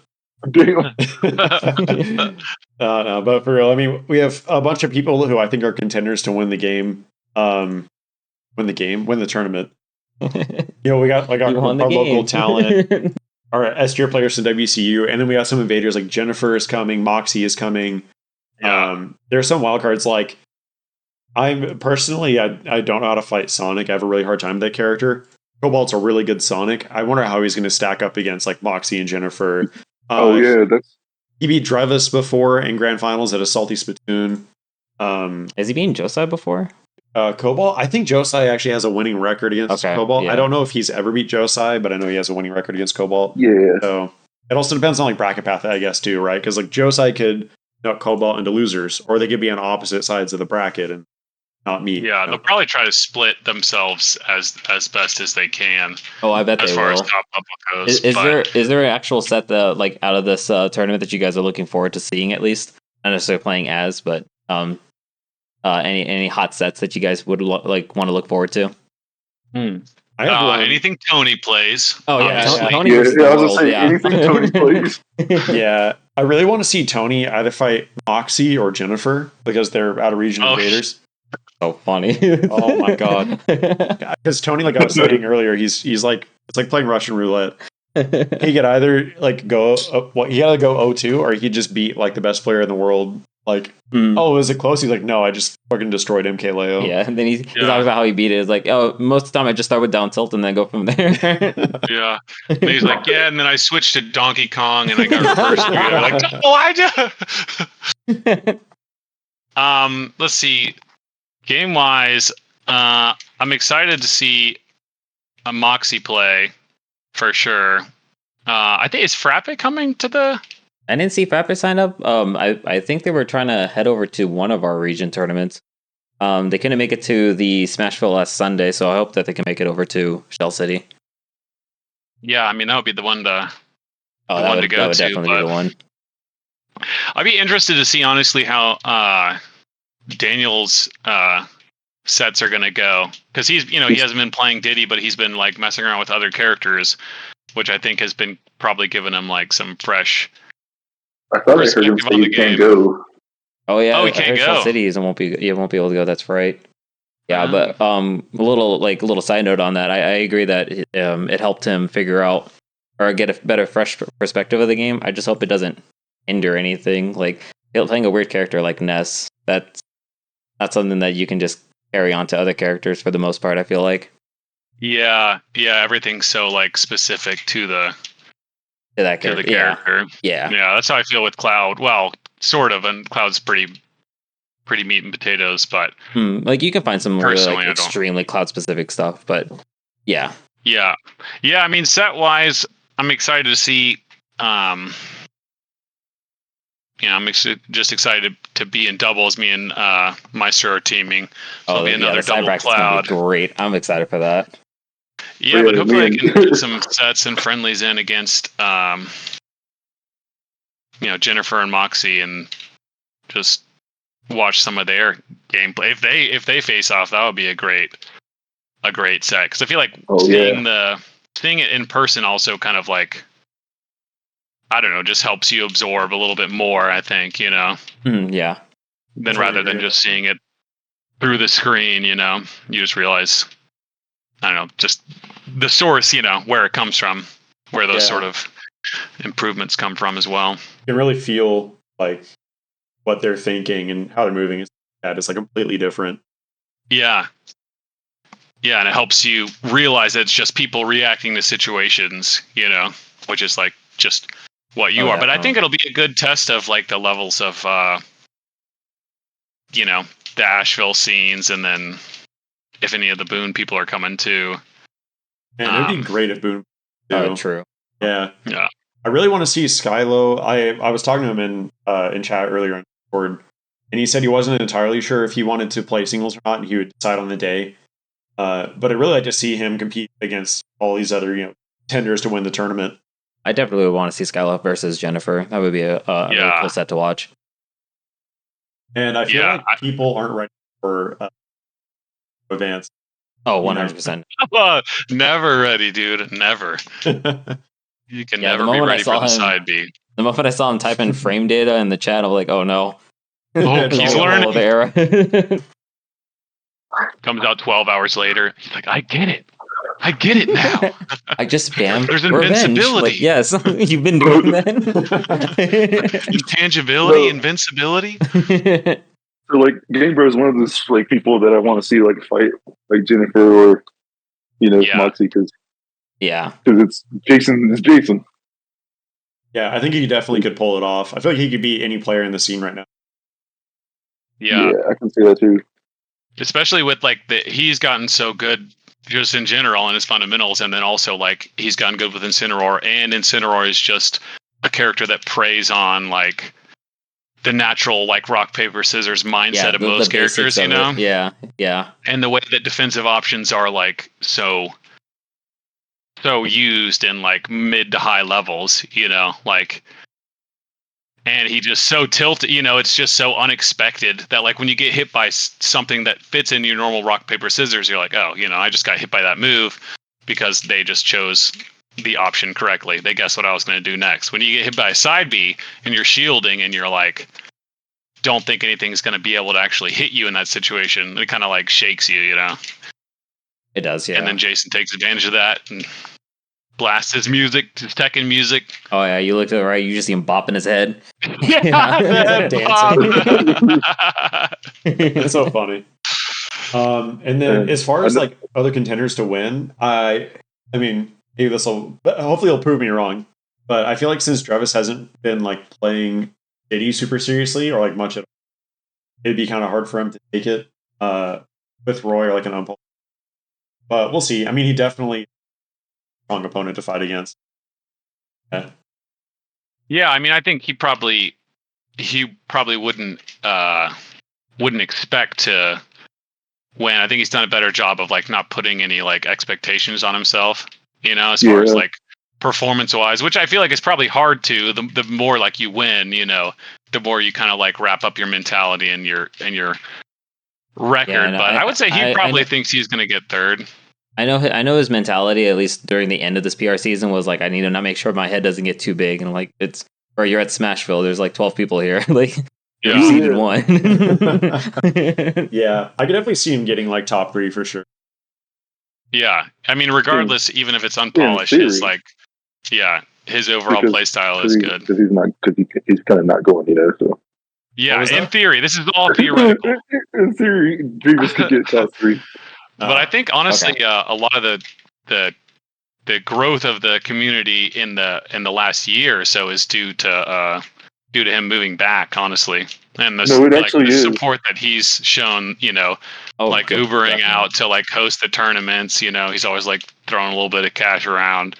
No, but for real, I mean, we have a bunch of people who I think are contenders to win the game. Win the tournament. We got like our You won the local game. talent, our S tier players from WCU, and then we got some invaders like Jennifer is coming, Moxie is coming. Yeah. There are some wildcards like I'm personally I don't know how to fight Sonic. I have a really hard time with that character. Cobalt's a really good Sonic. I wonder how he's going to stack up against like Moxie and Jennifer. Oh yeah, that's He beat Drevis before in grand finals at a Salty Spittoon. Has he been Josai before? Cobalt, I think Josai actually has a winning record against Okay, Cobalt. yeah. I don't know if he's ever beat Josai, but I know he has a winning record against Cobalt. yeah. So it also depends on like bracket path, I guess, too, right? Because like Josai could knock Cobalt into losers, or they could be on opposite sides of the bracket and not meet. Yeah, they'll probably try to split themselves as best as they can Oh, I bet as they far as will. top level goes. Is but there an actual set that like out of this tournament that you guys are looking forward to seeing at least? Not necessarily playing as, but any hot sets that you guys would want to look forward to? I have one. Anything Tony plays. Oh yeah, obviously. Tony Yeah, versus I the was world. gonna say Yeah. anything Tony plays. Yeah, I really want to see Tony either fight Moxie or Jennifer because they're out of region invaders. So funny. Oh my god! Because Tony, like I was saying earlier, he's like it's like playing Russian roulette. He could either like go he gotta go 0-2 or he could just beat like the best player in the world. Like, oh, is it close? He's like, no, I just fucking destroyed MK Leo. Yeah, and then he talks about how he beat it. It's like, oh, most of the time I just start with down tilt and then go from there. Yeah. And he's like, yeah, and then I switched to Donkey Kong and I got reversed. Like, oh, I do. Let's see. Game wise, I'm excited to see a Moxie play for sure. I think is Frappe coming to the. I didn't see Frappe sign up. I think they were trying to head over to one of our region tournaments. They couldn't make it to the Smashville last Sunday, so I hope that they can make it over to Shell City. Yeah, I mean that would be the one to. That would definitely be the one. I'd be interested to see honestly how Daniel's sets are gonna go because he hasn't been playing Diddy, but he's been like messing around with other characters, which I think has been probably giving him like some fresh. I thought I heard him say he can't go. Oh yeah, he can't go. Shell City won't be able to go. That's right. Yeah, but a little side note on that. I agree that it helped him figure out or get a better fresh perspective of the game. I just hope it doesn't hinder anything. Like playing a weird character like Ness, that's not something that you can just carry on to other characters for the most part. I feel like. Yeah, everything's so like specific to the character. Yeah. That's how I feel with Cloud. Well, sort of, and Cloud's pretty meat and potatoes, but like you can find some really extremely Cloud specific stuff, but yeah. I mean, set wise, I'm excited to see. I'm just excited to be in doubles. Me and Maestro are teaming. So it'll be another double Cloud. Great. I'm excited for that. Yeah, but hopefully I can get some sets and friendlies in against Jennifer and Moxie and just watch some of their gameplay. If they face off, that would be a great set because I feel like seeing it in person also kind of like I don't know, just helps you absorb a little bit more. I think than rather than just seeing it through the screen. You just realize I don't know, just the source. Where it comes from, where those sort of improvements come from as well. You can really feel like what they're thinking and how they're moving. It's like completely different. Yeah, and it helps you realize that it's just people reacting to situations, which is like just what you are. But I think it'll be a good test of like the levels of, the Asheville scenes, and then if any of the Boone people are coming too. Man, it'd be great if Boone. True. Yeah. I really want to see Skylo. I was talking to him in chat earlier on Discord, and he said he wasn't entirely sure if he wanted to play singles or not, and he would decide on the day. But I really like to see him compete against all these other contenders to win the tournament. I definitely would want to see Skylo versus Jennifer. That would be a really cool set to watch. And I feel like people aren't ready for advance. Oh, 100%. Never ready, dude. Never. You can never be ready for the side B. The moment I saw him type in frame data in the chat, I'm like, oh no. Oh, he's learning. Era. Comes out 12 hours later. He's like, I get it now. I just spam. There's invincibility. Like, yes, you've been doing that. Intangibility, invincibility. So like Game Bro is one of those like people that I want to see like fight like Jennifer or Moxie because it's Jason. It's Jason. Yeah, I think he definitely could pull it off. I feel like he could beat any player in the scene right now. Yeah, I can see that too. Especially with like he's gotten so good just in general in his fundamentals, and then also like he's gotten good with Incineroar, and Incineroar is just a character that preys on like the natural like rock paper scissors mindset of most characters, Yeah. And the way that defensive options are like so used in like mid to high levels, like and he just so tilted. It's just so unexpected that like when you get hit by something that fits in your normal rock paper scissors, you're like, oh, I just got hit by that move because they just chose the option correctly. They guessed what I was going to do next. When you get hit by a side B and you're shielding and you're like, don't think anything's going to be able to actually hit you in that situation, it kind of like shakes you, It does, yeah. And then Jason takes advantage of that and blasts his Tekken music. Oh yeah, you look to the right, you just see him bopping his head. Yeah, dancing. It's so funny. And then as far as like other contenders to win, I mean, maybe hopefully it'll prove me wrong, but I feel like since Drevis hasn't been like playing Diddy super seriously or like much at all, it'd be kind of hard for him to take it with Roy or like an umpire. But we'll see. I mean, he definitely strong opponent to fight against. Yeah, I mean, I think he probably wouldn't expect to win. I think he's done a better job of like not putting any like expectations on himself, as far as like performance wise, which I feel like is probably hard to. The more like you win, the more you kind of like wrap up your mentality and your record. Yeah, but I would say he probably thinks he's going to get third. I know his mentality, at least during the end of this PR season, was like, I need to not make sure my head doesn't get too big, and like or you're at Smashville, there's like 12 people here, like you seeded one. Yeah, I could definitely see him getting like top 3 for sure. Yeah, I mean, regardless, even if it's unpolished, it's like, his overall play style is good. Because he's kind of not going, So. Yeah, in theory, this is all theoretical. In theory, Drevis could get top 3. But I think honestly, a lot of the growth of the community in the last year or so is due to him moving back, honestly, and the support that he's shown. Ubering out to like host the tournaments. He's always like throwing a little bit of cash around.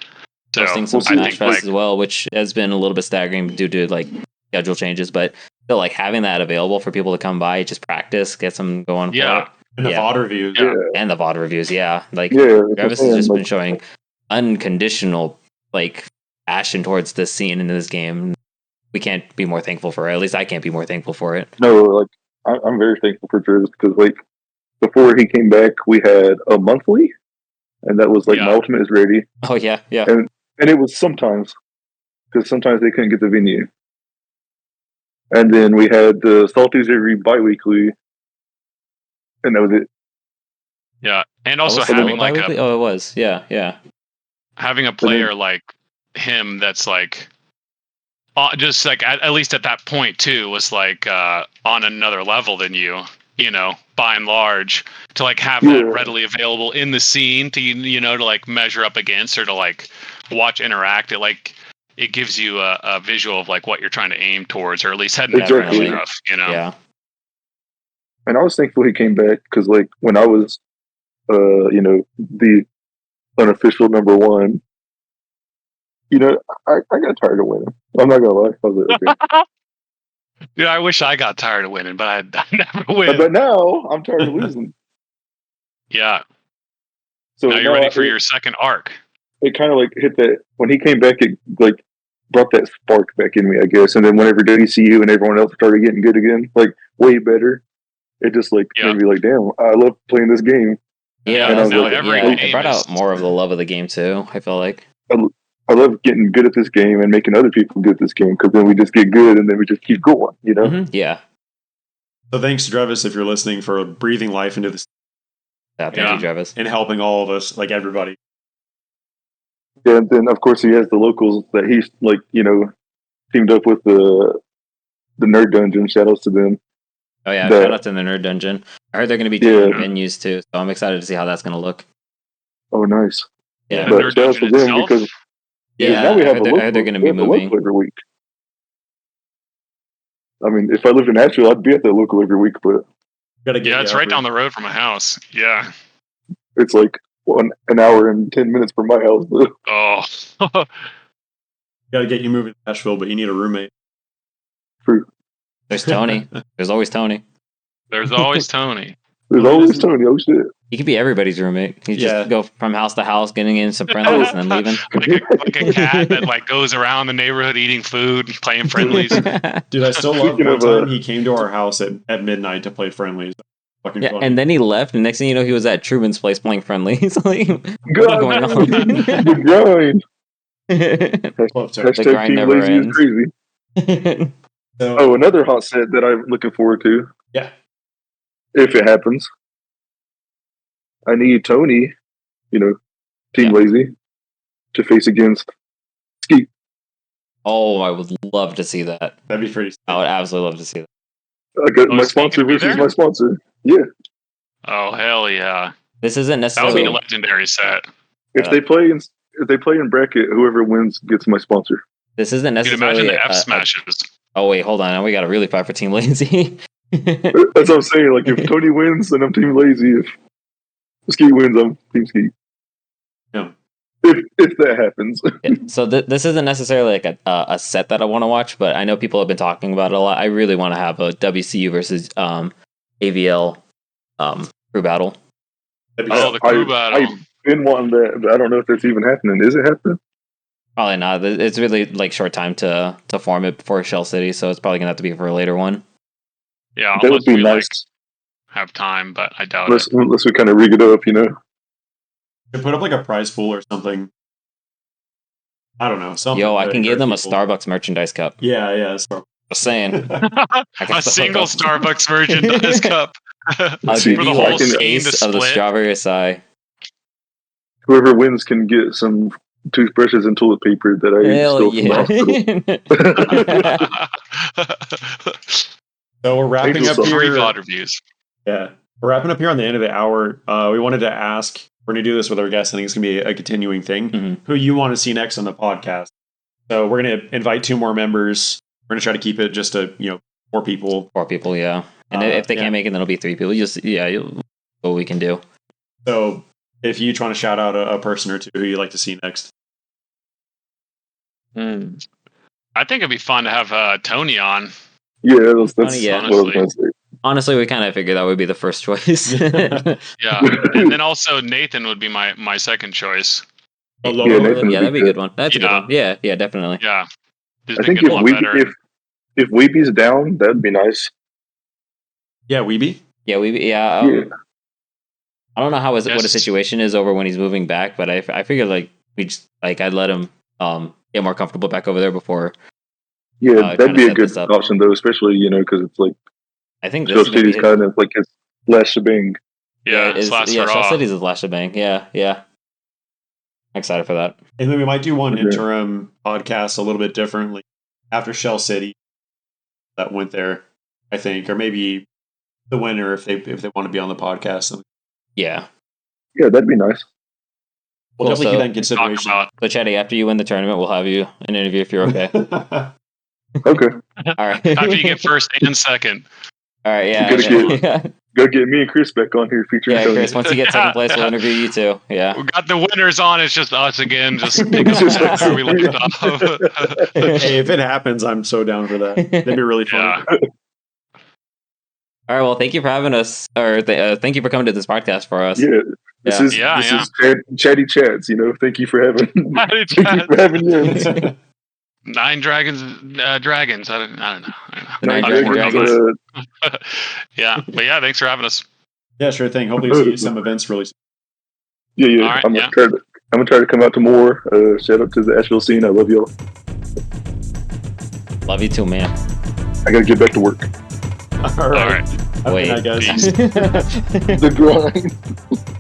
So hosting some Smash Fest as well, which has been a little bit staggering due to like schedule changes, but still like having that available for people to come by, just practice, get some going. Yeah. And the VOD reviews. Yeah. And the VOD reviews, like Travis has just been showing unconditional like passion towards this scene in this game. We can't be more thankful for it. At least I can't be more thankful for it. No, like I'm very thankful for Travis because like before he came back, we had a monthly, and that was like my ultimate is ready. Oh yeah. And it was sometimes because sometimes they couldn't get the venue, and then we had the Salties every biweekly. And that was it. Yeah, and also having like it was. Yeah. Having a player like him that's like, just like at least at that point too was like on another level than you, by and large, to like have that readily available in the scene to to like measure up against or to like watch interact. It gives you a visual of like what you're trying to aim towards, or at least heading that stuff. Yeah. And I was thankful he came back because, like, when I was, the unofficial number 1, I got tired of winning. I'm not gonna lie. I was like, okay. Dude, I wish I got tired of winning, but I never win. But now I'm tired of losing. Yeah. So now you're ready for your second arc. It kind of like hit that when he came back. It like brought that spark back in me, I guess. And then whenever WCU and everyone else started getting good again, like way better. It just like made me like, damn, I love playing this game. Yeah, and it brought out more of the love of the game too. I feel like I love getting good at this game and making other people good at this game because then we just get good and then we just keep going, Mm-hmm. Yeah. So thanks, Drevis, if you're listening, for breathing life into this. Thank you, Drevis, and helping all of us, like everybody. Yeah, and then of course he has the locals that he's like, teamed up with the Nerd Dungeon. Shout outs to them. Oh yeah, shout out to the Nerd Dungeon. I heard they're going to be doing venues too, so I'm excited to see how that's going to look. Oh, nice. Yeah, but shout out to them because now we have a local. They're going to be moving every week. I mean, if I lived in Asheville, I'd be at that local every week, but it's right down the road from my house. Yeah, it's like an hour and 10 minutes from my house. Oh, got to get you moving to Asheville, but you need a roommate. True. There's Tony. There's always Tony. There's always Tony. There's always Tony. Oh shit. He could be everybody's roommate. He Yeah. just go from house to house, getting in some friendlies, and then leaving. like a cat that like goes around the neighborhood eating food, playing friendlies. Dude, I still love Speaking one of, time he came to our house at midnight to play friendlies. Fucking Yeah, funny. and then he left, and next thing you know, he was at Truman's place playing friendlies. Like, what's God, going on? the grind. Love Tony. The Hashtag grind Team never Lazy ends. is crazy. So, Oh, another hot set that I'm looking forward to. Yeah. If it happens. I need Tony, Team Yeah. Lazy, to face against Skeet. Oh, I would love to see that. that'd be pretty. I would absolutely love to see that. I got Oh, my is Skeet sponsor gonna be versus there? my sponsor. Yeah. Oh hell yeah! This isn't That would be necessarily. a legendary set. If they play in bracket, whoever wins gets my sponsor. This isn't Dude, imagine necessarily. the F smashes. Oh wait, hold on. We got to really fight for Team Lazy. That's what I'm saying. Like, if Tony wins, then I'm Team Lazy. If Skeet wins, I'm Team Skeet. Yeah. If that happens. Yeah, so this isn't necessarily like a set that I want to watch, but I know people have been talking about it a lot. I really want to have a WCU versus AVL crew battle. That'd be Oh, the crew battle. I've been wanting that, but I don't know if that's even happening. Is it happening? Probably not. It's really like short time to form it before Shell City, so it's probably gonna have to be for a later one. Yeah, That unless would be we nice. have time, but I doubt Unless we kind of rig it up, Could put up like a prize pool or something. I don't know. Something Yo, I to can give them a encourage people. Starbucks merchandise cup. Yeah. Just saying. it. I can A still single hook up. Starbucks merchandise cup. I'll See, give for the you whole a scene to case of the split. strawberry acai. Whoever wins can get some toothbrushes and toilet paper that I Hell stole from the hospital. So we're wrapping Angel up sauce. Free here. VOD reviews. Yeah, we're wrapping up here on the end of the hour. We wanted to ask. We're going to do this with our guests. I think it's going to be a continuing thing. Mhm. Who you want to see next on the podcast? So we're going to invite 2 more members. We're going to try to keep it just to 4 people. 4 people, yeah. And if they yeah. can't make it, then it'll be 3 people. What we can do. So if you each want to shout out a person or 2 who you'd like to see next. I think it'd be fun to have Tony on. Yeah, that's Yeah. what I was going to say. Honestly, we kind of figured that would be the first choice. Yeah, and then also Nathan would be my second choice. Oh, Yeah, Lobo? Nathan would that'd be be a good one. That's a good Yeah. one. Yeah, definitely. Yeah, he's I been think getting a lot better. if Weeby's down, that'd be nice. Yeah, Weeby. Yeah, Yeah. I don't know what his Yes. situation is over when he's moving back, but I figured I'd let him get more comfortable back over there before. Yeah, trying that'd to be a set good this up. option though, especially because it's like I think this Shell is gonna be City's his, kind of like his last shebang. Yeah, it's last Shell hurrah. City's his last shebang. Yeah. I'm excited for that. And then we might do one Okay. interim podcast a little bit differently after Shell City that went there, I think, or maybe the winner if they want to be on the podcast. Yeah. Yeah, that'd be nice. We'll Cool, definitely so- keep that in Talk consideration. about. So, Chatty, after you win the tournament, we'll have you an interview if you're okay. Okay, All right. After you get first and second. All right. Yeah. Good yeah. go get me and Chris back on here featuring Yeah, Tony. Chris. Once you get second place, we'll interview you too. Yeah. We got the winners on. It's just us again. Just pick up where we left off. Hey, if it happens, I'm so down for that. That'd be really fun. Yeah. All right. Well, thank you for having us, or thank you for coming to this podcast for us. Yeah, this Yeah. is Yeah, this yeah. is Chatty Chats. Thank you for having Chatty thank you for having yours. 9 dragons. Dragons. I don't know. The 9 I'm Dragon working on Dragons. it. Yeah, but yeah, thanks for having us. Yeah, sure thing. Hopefully, we'll see some events really soon. Yeah. All right, I'm yeah. gonna try to come out to more. Shout out to the Asheville scene. I love y'all. Love you too, man. I gotta get back to work. All All right. right. Have a good Wait. night, guys. Peace. The grind.